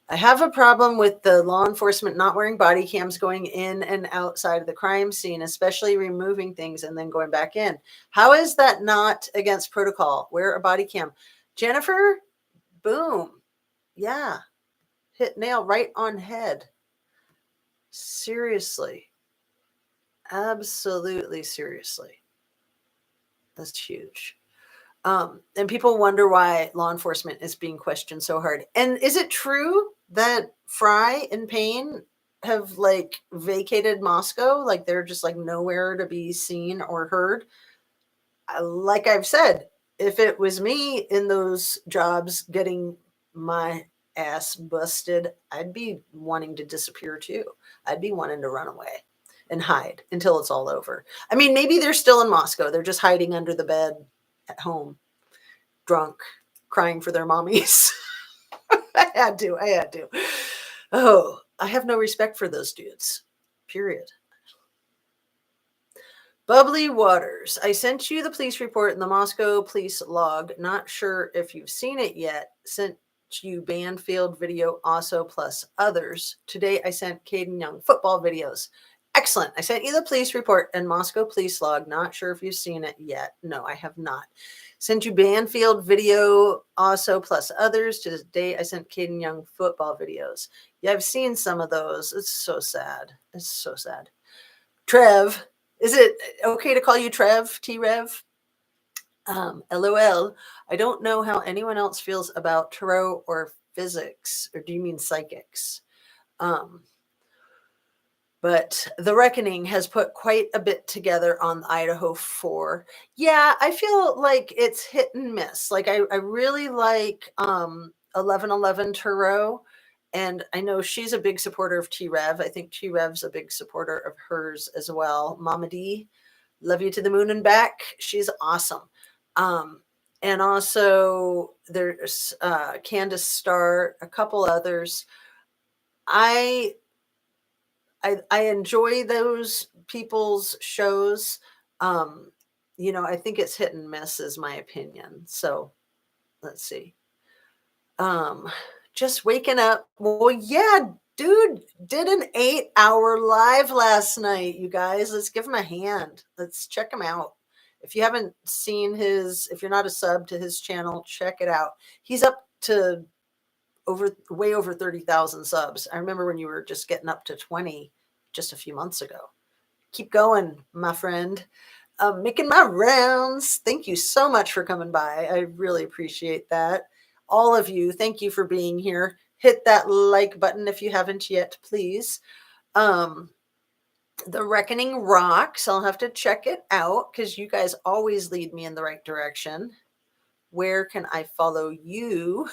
I have a problem with the law enforcement not wearing body cams going in and outside of the crime scene, especially removing things and then going back in. How is that not against protocol? Wear a body cam. Jennifer, boom. Yeah. Hit nail right on head. Seriously. Absolutely seriously. That's huge. And people wonder why law enforcement is being questioned so hard. And is it true that Fry and Payne have like vacated Moscow? Like they're just like nowhere to be seen or heard? Like I've said, if it was me in those jobs getting my ass busted, I'd be wanting to disappear too. I'd be wanting to run away and hide until it's all over. I mean, maybe they're still in Moscow. They're just hiding under the bed at home, drunk, crying for their mommies. I had to. Oh, I have no respect for those dudes. Period. Bubbly Waters. I sent you the police report in the Moscow police log. Not sure if you've seen it yet. Sent you Banfield video also plus others. Today I sent Caden Young football videos. Excellent. I sent you the police report and Moscow police log. Not sure if you've seen it yet. No, I have not. Sent you Banfield video also plus others. Today I sent Caden Young football videos. Yeah, I've seen some of those. It's so sad. It's so sad. Trev, is it okay to call you Trev? T-Rev? LOL. I don't know how anyone else feels about tarot or physics, or do you mean psychics? But The Reckoning has put quite a bit together on Idaho 4. Yeah, I feel like it's hit and miss. Like I really like 1111 Tarot. And I know she's a big supporter of T-Rev. I think T-Rev's a big supporter of hers as well. Mama D, love you to the moon and back. She's awesome. And also there's Candace Starr, a couple others. I enjoy those people's shows. I think it's hit and miss is my opinion. So let's see. Just waking up. Well, yeah, dude did an 8-hour live last night, you guys. Let's give him a hand. Let's check him out. If you haven't seen if you're not a sub to his channel, check it out. He's up to way over 30,000 subs. I remember when you were just getting up to 20 just a few months ago. Keep going, my friend. making my rounds. Thank you so much for coming by. I really appreciate that. All of you, thank you for being here. Hit that like button if you haven't yet, please. Um, The Reckoning rocks. I'll have to check it out because you guys always lead me in the right direction. Where can I follow you?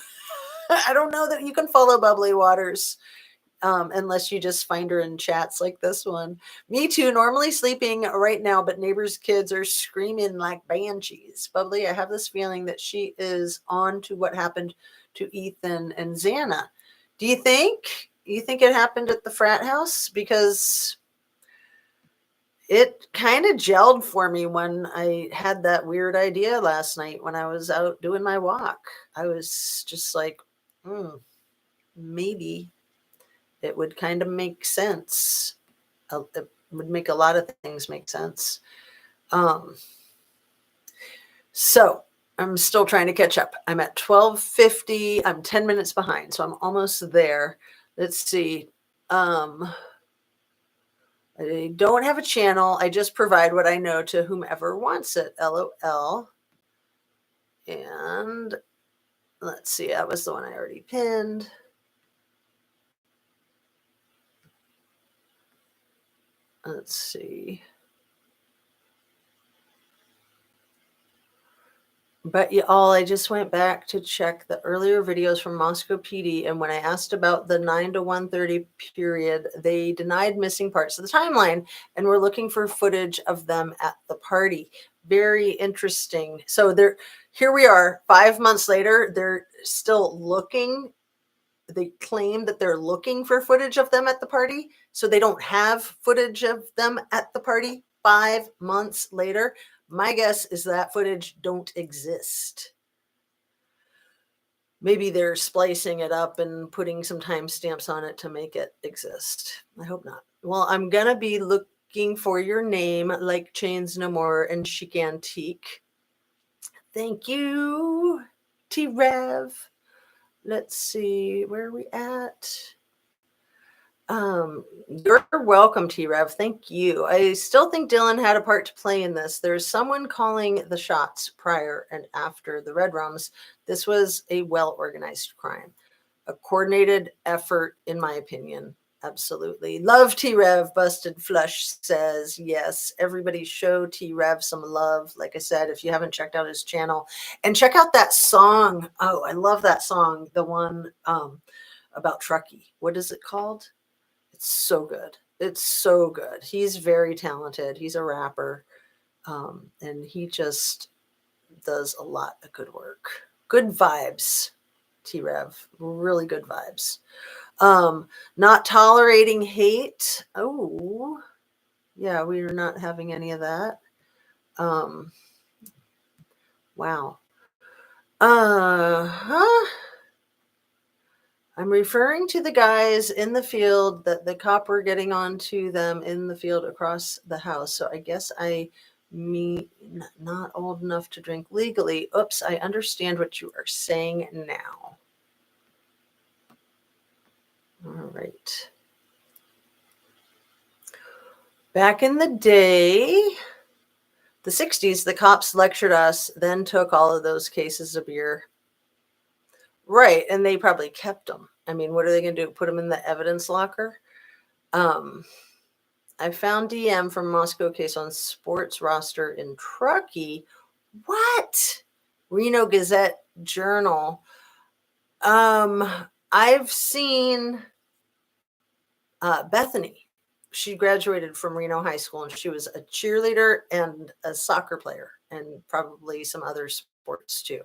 I don't know that you can follow Bubbly Waters unless you just find her in chats like this one. Me too, normally sleeping right now, but neighbors' kids are screaming like banshees. Bubbly, I have this feeling that she is on to what happened to Ethan and Xana. Do you think? You think it happened at the frat house? Because it kind of gelled for me when I had that weird idea last night when I was out doing my walk. I was just like, maybe it would kind of make sense. It would make a lot of things make sense. So I'm still trying to catch up. I'm at 12:50. I'm 10 minutes behind, so I'm almost there. Let's see. I don't have a channel. I just provide what I know to whomever wants it. LOL. And let's see. That was the one I already pinned. Let's see. But y'all, I just went back to check the earlier videos from Moscow PD, and when I asked about the 9 to 1:30 period, they denied missing parts of the timeline and were looking for footage of them at the party. Very interesting. So here we are, 5 months later, they're still looking. They claim that they're looking for footage of them at the party, so they don't have footage of them at the party 5 months later. My guess is that footage don't exist. Maybe they're splicing it up and putting some timestamps on it to make it exist. I hope not. Well, I'm going to be looking for your name like Chains No More and Chic Antique. Thank you, T-REV. Let's see, where are we at? You're welcome, T-Rev. Thank you. I still think Dylan had a part to play in this. There's someone calling the shots prior and after the Red Rums. This was a well-organized crime, a coordinated effort, in my opinion. Absolutely. Love T-Rev. Busted Flush says, yes, everybody show T-Rev some love. Like I said, if you haven't checked out his channel, and check out that song. Oh, I love that song. The one about Truckee. What is it called? It's so good. It's so good. He's very talented. He's a rapper. And he just does a lot of good work. Good vibes, T-Rev. Really good vibes. Not tolerating hate. Oh, yeah, we are not having any of that. Wow. I'm referring to the guys in the field that the cop were getting onto them in the field across the house. So I guess I mean not old enough to drink legally. Oops, I understand what you are saying now. All right. Back in the day, the 60s, the cops lectured us, then took all of those cases of beer. Right, and they probably kept them. I mean, what are they going to do? Put them in the evidence locker? I found DM from Moscow case on sports roster in Truckee. What? Reno Gazette Journal. I've seen Bethany. She graduated from Reno High School and she was a cheerleader and a soccer player and probably some other sports too.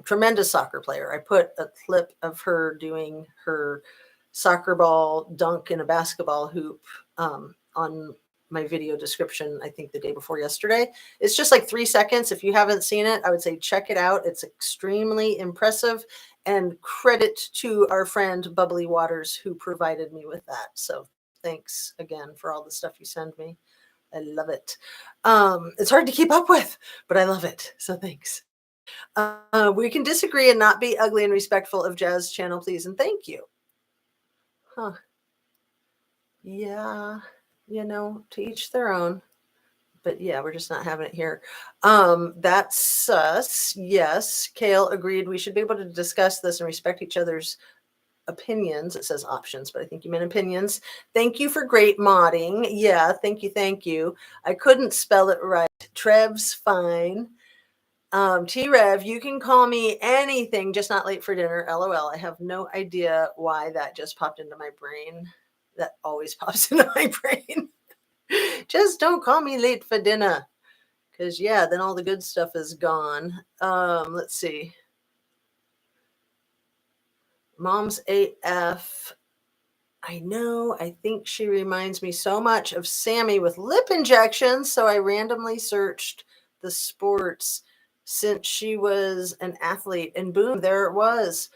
Tremendous soccer player. I put a clip of her doing her soccer ball dunk in a basketball hoop on my video description, I think the day before yesterday. It's just like 3 seconds. If you haven't seen it, I would say check it out. It's extremely impressive, and credit to our friend Bubbly Waters who provided me with that. So thanks again for all the stuff you send me. I love it. It's hard to keep up with, but I love it. So thanks. We can disagree and not be ugly and respectful of Jazz channel, please, and thank you. Yeah, to each their own. but yeah, we're just not having it here. That's us. Yes, Kale agreed. We should be able to discuss this and respect each other's opinions. It says options, but I think you meant opinions. Thank you for great modding. Yeah, thank you, thank you. I couldn't spell it right. Trev's fine. T-Rev, you can call me anything, just not late for dinner. LOL. I have no idea why that just popped into my brain. That always pops into my brain. Just don't call me late for dinner. Because, yeah, then all the good stuff is gone. Let's see. Mom's AF. I know. I think she reminds me so much of Sammy with lip injections. So I randomly searched the sports since she was an athlete, and boom, there it was.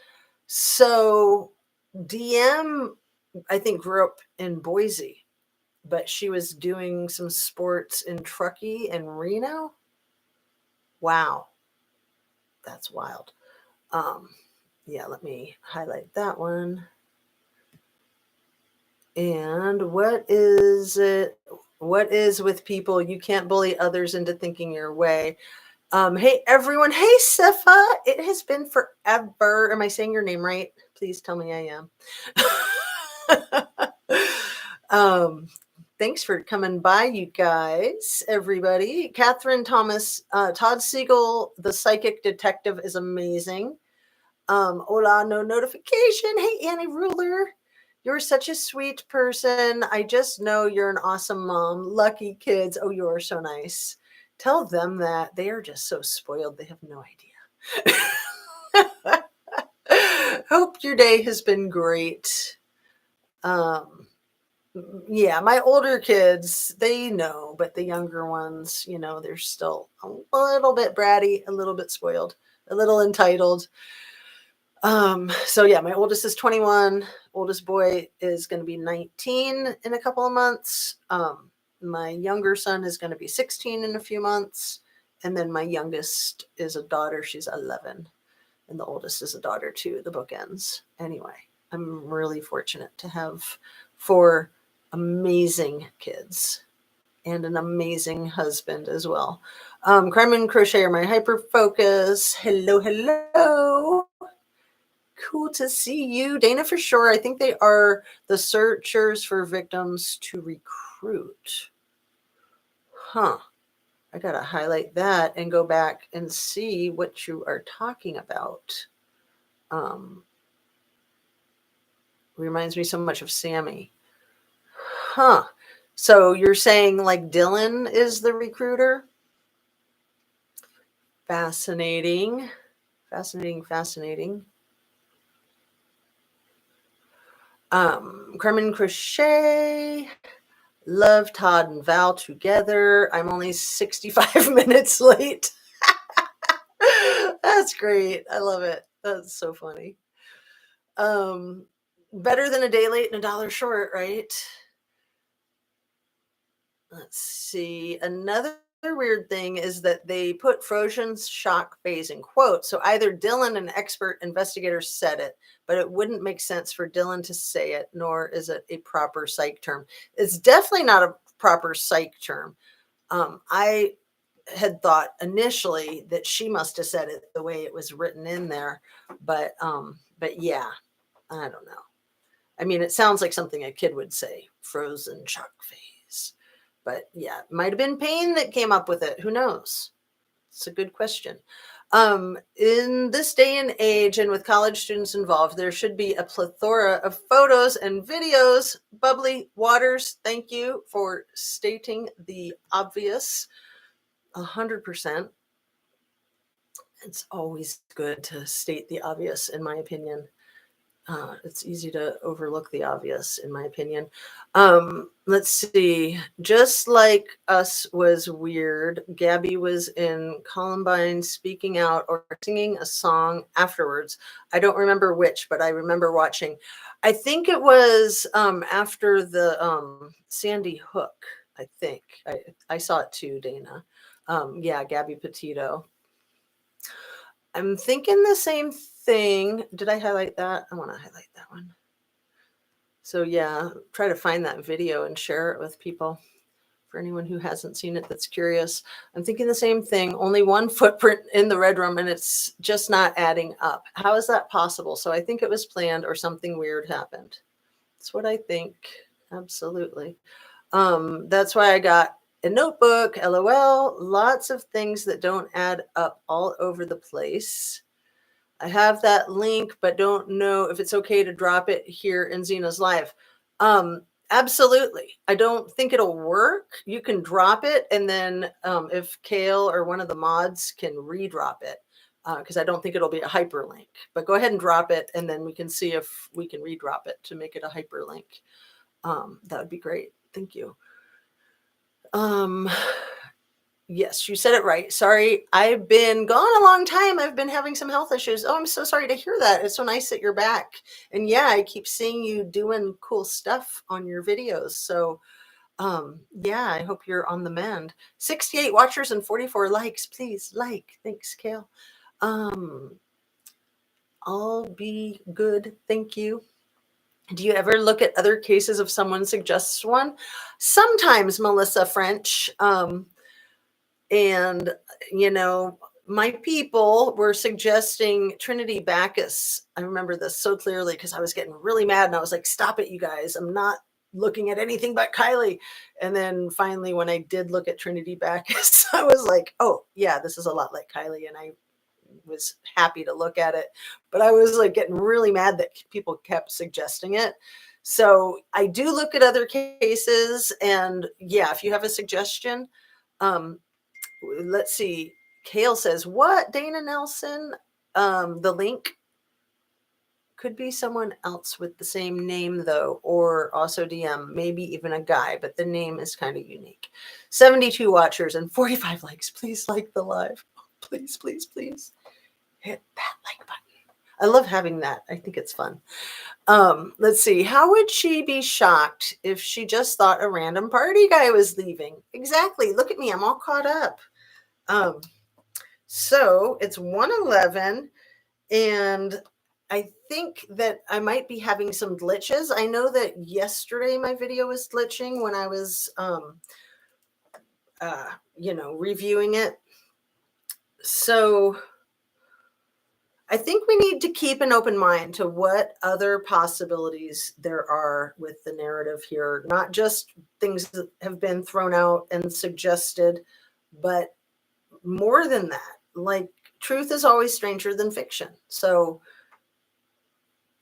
So DM, I think, grew up in Boise, but she was doing some sports in Truckee and Reno. Wow, that's wild. Yeah, let me highlight that one. And what is it? What is with people? You can't bully others into thinking your way. Hey everyone. Hey Sifa. It has been forever. Am I saying your name right? Please tell me I am. Thanks for coming by, you guys, everybody. Catherine Thomas, Todd Siegel, the psychic detective, is amazing. Hola, no notification. Hey, Annie Ruler, you're such a sweet person. I just know you're an awesome mom. Lucky kids. Oh, you are so nice. Tell them that they are just so spoiled. They have no idea. Hope your day has been great. Yeah, my older kids, they know, but the younger ones, they're still a little bit bratty, a little bit spoiled, a little entitled. So yeah, my oldest is 21. Oldest boy is going to be 19 in a couple of months. My younger son is going to be 16 in a few months. And then my youngest is a daughter. She's 11. And the oldest is a daughter too. The book ends. Anyway, I'm really fortunate to have 4 amazing kids and an amazing husband as well. Crime and Crochet are my hyper focus. Hello, hello. Cool to see you, Dana, for sure. I think they are the searchers for victims to recruit. Huh. I got to highlight that and go back and see what you are talking about. Reminds me so much of Sammy. Huh. So you're saying like Dylan is the recruiter? Fascinating. Fascinating, fascinating. Carmen Crochet. Love Todd and Val together. I'm only 65 minutes late. That's great. I love it. That's so funny. Better than a day late and a dollar short, right? Let's see. Another weird thing is that they put Frozen's shock phase in quotes. So either Dylan, an expert investigator, said it, but it wouldn't make sense for Dylan to say it, nor is it a proper psych term. It's definitely not a proper psych term. I had thought initially that she must have said it the way it was written in there, but yeah, I don't know. I mean, it sounds like something a kid would say, frozen shock phase. But yeah, it might have been Payne that came up with it. Who knows? It's a good question. In this day and age, and with college students involved, there should be a plethora of photos and videos. Bubbly Waters, thank you for stating the obvious. 100%. It's always good to state the obvious, in my opinion. It's easy to overlook the obvious, in my opinion. Let's see. Just like us was weird, Gabby was in Columbine speaking out or singing a song afterwards. I don't remember which, but I remember watching. I think it was after the Sandy Hook, I think. I saw it too, Dana. Yeah, Gabby Petito. I'm thinking the same thing. Did I highlight that? I want to highlight that one. So yeah, try to find that video and share it with people for anyone who hasn't seen it that's curious. I'm thinking the same thing. Only one footprint in the red room and it's just not adding up. How is that possible? So I think it was planned or something weird happened. That's what I think. Absolutely. That's why I got a notebook, LOL, lots of things that don't add up all over the place. I have that link, but don't know if it's okay to drop it here in Zena's live. Absolutely. I don't think it'll work. You can drop it, and then if Kale or one of the mods can redrop it, because I don't think it'll be a hyperlink. But go ahead and drop it, and then we can see if we can redrop it to make it a hyperlink. That would be great. Thank you. Yes, you said it right. Sorry, I've been gone a long time. I've been having some health issues. Oh, I'm so sorry to hear that. It's so nice that you're back. And yeah, I keep seeing you doing cool stuff on your videos. So yeah, I hope you're on the mend. 68 watchers and 44 likes. Please like. Thanks, Kale. I'll be good. Thank you. Do you ever look at other cases if someone suggests one? Sometimes, Melissa French. And, you know, my people were suggesting Trinity Bacchus. I remember this so clearly because I was getting really mad and I was like, stop it, you guys. I'm not looking at anything but Kylie. And then finally, when I did look at Trinity Bacchus, I was like, oh, yeah, this is a lot like Kylie. And I was happy to look at it. But I was like getting really mad that people kept suggesting it. So I do look at other cases. And yeah, if you have a suggestion, let's see. Kale says, what, Dana Nelson? The link could be someone else with the same name, though, or also DM, maybe even a guy, but the name is kind of unique. 72 watchers and 45 likes. Please like the live. Please, please, please hit that like button. I love having that. I think it's fun. Let's see. How would she be shocked if she just thought a random party guy was leaving? Exactly. Look at me. I'm all caught up. So it's 1:11 and I think that I might be having some glitches. I know that yesterday my video was glitching when I was, reviewing it. So I think we need to keep an open mind to what other possibilities there are with the narrative here, not just things that have been thrown out and suggested, but more than that. Like, truth is always stranger than fiction. So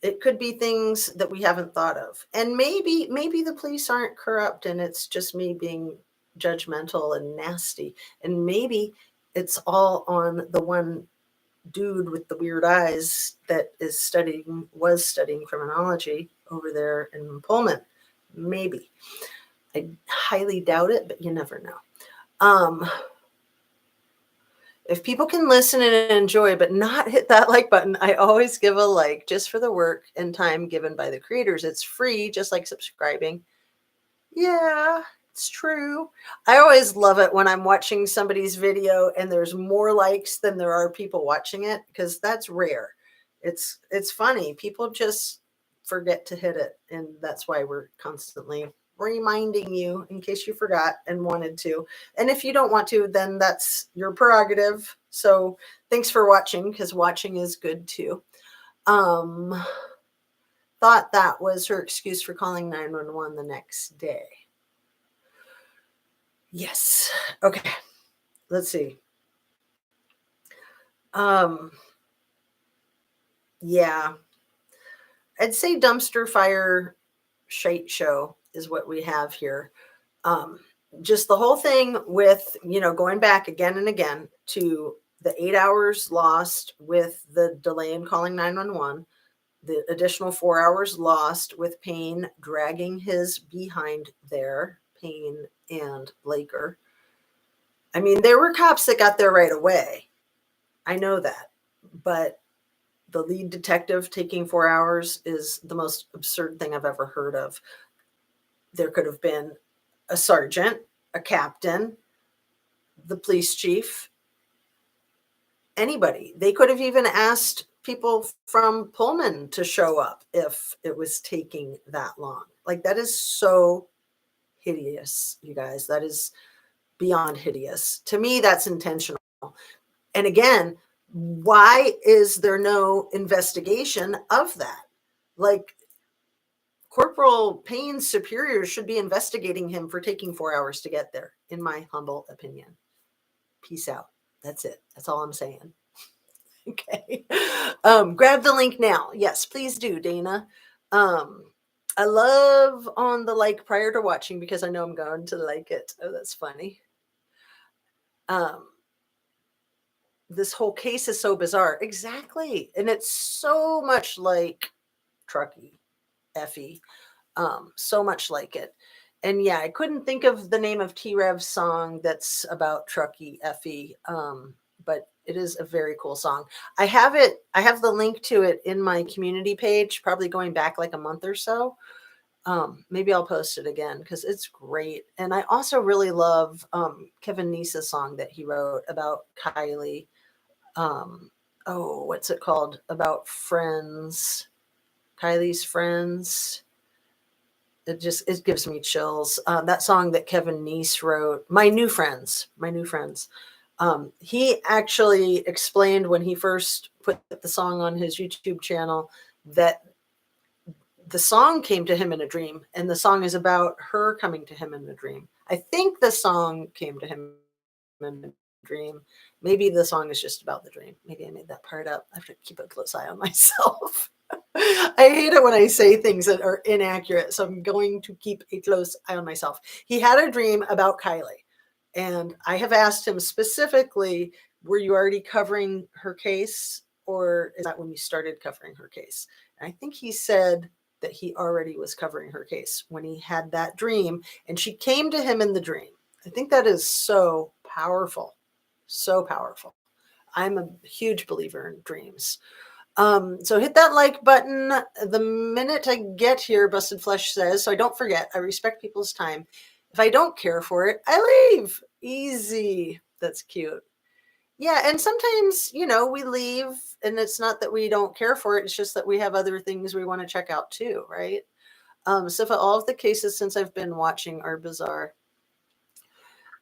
it could be things that we haven't thought of. And maybe the police aren't corrupt and it's just me being judgmental and nasty. And maybe it's all on the one dude with the weird eyes that was studying criminology over there in Pullman. Maybe. I highly doubt it, but you never know. If people can listen and enjoy, but not hit that like button, I always give a like just for the work and time given by the creators. It's free, just like subscribing. Yeah, it's true. I always love it when I'm watching somebody's video and there's more likes than there are people watching it, because that's rare. It's funny. People just forget to hit it. And that's why we're constantly reminding you in case you forgot and wanted to. And if you don't want to, then that's your prerogative. So thanks for watching, because watching is good too. Thought that was her excuse for calling 911 the next day. Yes. Okay. Let's see. Yeah. I'd say dumpster fire shite show is what we have here. Just the whole thing with, going back again and again to the 8 hours lost with the delay in calling 911, the additional 4 hours lost with Payne dragging his behind there, Payne and Blaker. I mean, there were cops that got there right away. I know that. But the lead detective taking 4 hours is the most absurd thing I've ever heard of. There could have been a sergeant, a captain, the police chief, anybody. They could have even asked people from Pullman to show up if it was taking that long. Like, that is so hideous, you guys. That is beyond hideous. To me, that's intentional. And again, why is there no investigation of that? Like, Corporal Payne's superiors should be investigating him for taking 4 hours to get there, in my humble opinion. Peace out. That's it. That's all I'm saying. Okay. Grab the link now. Yes, please do, Dana. I love on the like prior to watching because I know I'm going to like it. Oh, that's funny. This whole case is so bizarre. Exactly. And it's so much like Truckee, Effie. So much like it. And yeah, I couldn't think of the name of T-REV's song that's about Truckee, Effie. But it is a very cool song. I have the link to it in my community page, probably going back like a month or so. Maybe I'll post it again because it's great. And I also really love Kevin Neese's song that he wrote about Kylie. What's it called? About friends. Kylie's friends. It gives me chills. That song that Kevin Neese wrote, My New Friends. He actually explained when he first put the song on his YouTube channel that the song came to him in a dream, and the song is about her coming to him in a dream. I think the song came to him in a dream. Maybe the song is just about the dream. Maybe I made that part up. I have to keep a close eye on myself. I hate it when I say things that are inaccurate, so I'm going to keep a close eye on myself. He had a dream about Kylie, and I have asked him specifically, were you already covering her case, or is that when you started covering her case? And I think he said that he already was covering her case when he had that dream, and she came to him in the dream. I think that is so powerful. So powerful. I'm a huge believer in dreams. So hit that like button the minute I get here, Busted Flesh says, so I don't forget. I respect people's time. If I don't care for it, I leave. Easy. That's cute. Yeah, and sometimes, we leave and it's not that we don't care for it. It's just that we have other things we want to check out too, right? So for all of the cases since I've been watching are bizarre.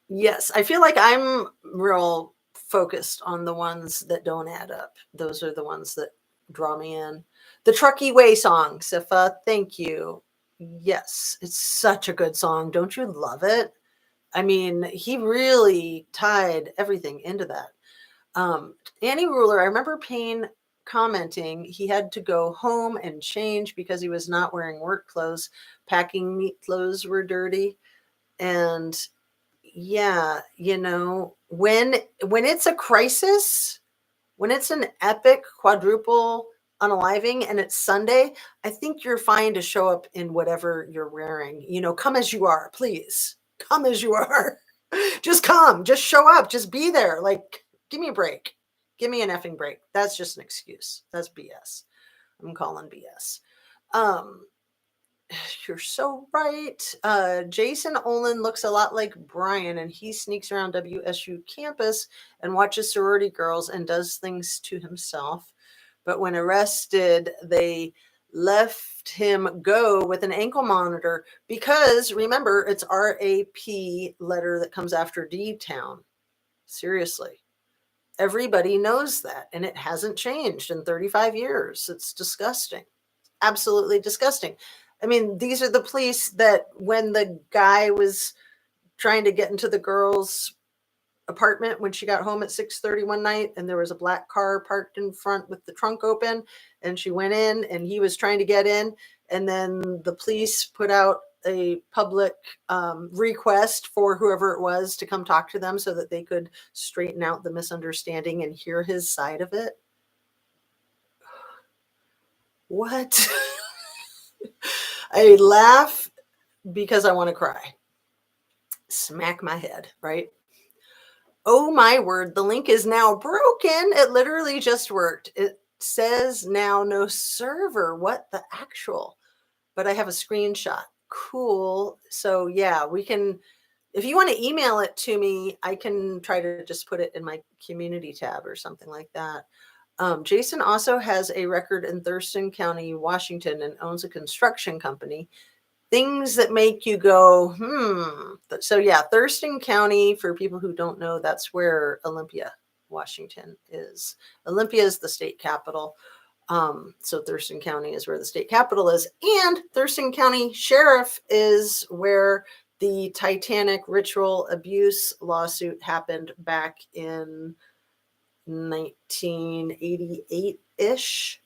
Yes, I feel like I'm real focused on the ones that don't add up. Those are the ones that draw me in. The Truckee Way song, Sifa, thank you. Yes, it's such a good song. Don't you love it? I mean, he really tied everything into that. Annie Ruler, I remember Payne commenting he had to go home and change because he was not wearing work clothes. Packing meat clothes were dirty. And yeah, when it's a crisis, when it's an epic quadruple unaliving and it's Sunday, I think you're fine to show up in whatever you're wearing. Come as you are, please. Come as you are. Just come, just show up, just be there. Like, give me a break. Give me an effing break. That's just an excuse. That's BS. I'm calling BS. You're so right. Jason Olin looks a lot like Brian, and he sneaks around WSU campus and watches sorority girls and does things to himself. But when arrested, they left him go with an ankle monitor because, remember, it's RAP letter that comes after D-Town. Seriously. Everybody knows that, and it hasn't changed in 35 years. It's disgusting. Absolutely disgusting. I mean, these are the police that when the guy was trying to get into the girl's apartment when she got home at 6:30 one night, and there was a black car parked in front with the trunk open, and she went in and he was trying to get in, and then the police put out a public request for whoever it was to come talk to them so that they could straighten out the misunderstanding and hear his side of it. What? I laugh because I want to cry. Smack my head, right? Oh my word, the link is now broken. It literally just worked. It says now no server. What the actual? But I have a screenshot. Cool. So yeah, we can, if you want to email it to me, I can try to just put it in my community tab or something like that. Jason also has a record in Thurston County, Washington, and owns a construction company. things that make you go, So yeah, Thurston County, for people who don't know, that's where Olympia, Washington is. Olympia is the state capital. So Thurston County is where the state capital is. And Thurston County Sheriff is where the Titanic ritual abuse lawsuit happened back in 1988-ish.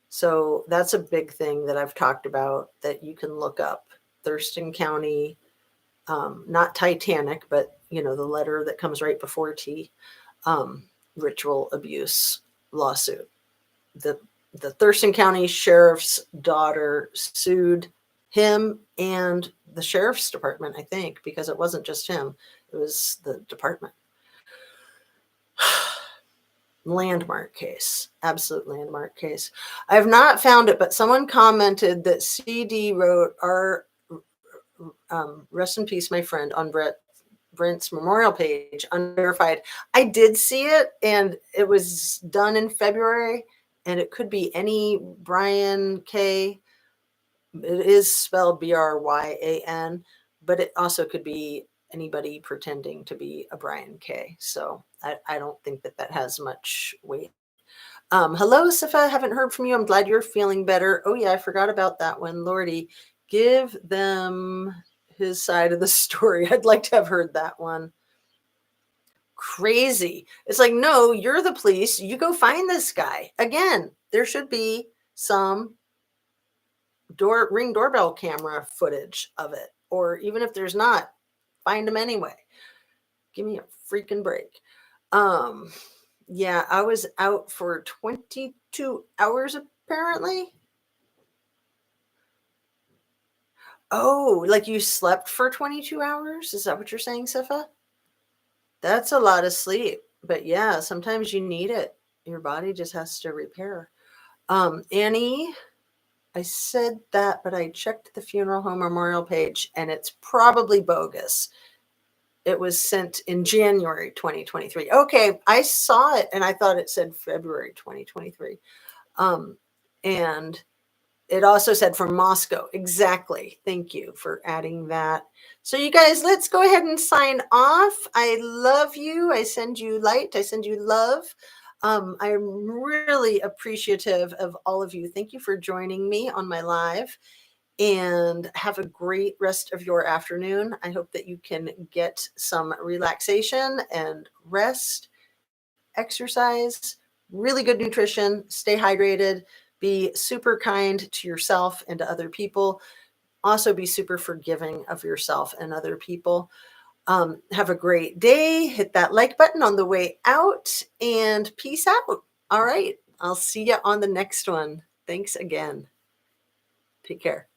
So that's a big thing that I've talked about that you can look up. Thurston County, not Titanic, but the letter that comes right before T, ritual abuse lawsuit. The Thurston County Sheriff's daughter sued him and the Sheriff's Department, I think, because it wasn't just him, it was the department. Landmark case, absolute landmark case. I have not found it, but someone commented that CD wrote our rest in peace, my friend, on Brent's memorial page, unverified. I did see it, and it was done in February, and it could be any Brian K. It is spelled Bryan, but it also could be anybody pretending to be a Brian K. So I don't think that has much weight. Hello, Safa. Haven't heard from you. I'm glad you're feeling better. Oh yeah, I forgot about that one. Lordy, give them his side of the story. I'd like to have heard that one. Crazy. It's like, no, you're the police. You go find this guy. Again, there should be some Ring doorbell camera footage of it. Or even if there's not, find him anyway. Give me a freaking break. Yeah, I was out for 22 hours apparently. Oh, like you slept for 22 hours? Is that what you're saying, Sifa? That's a lot of sleep. But yeah, sometimes you need it. Your body just has to repair. Annie, I said that, but I checked the funeral home memorial page and it's probably bogus. It was sent in January 2023. Okay, I saw it and I thought it said February 2023. And it also said from Moscow. Exactly. Thank you for adding that. So you guys, let's go ahead and sign off. I love you. I send you light. I send you love. I'm really appreciative of all of you. Thank you for joining me on my live, and have a great rest of your afternoon. I hope that you can get some relaxation and rest, exercise, really good nutrition, stay hydrated, be super kind to yourself and to other people. Also be super forgiving of yourself and other people. Have a great day. Hit that like button on the way out, and peace out. All right. I'll see you on the next one. Thanks again. Take care.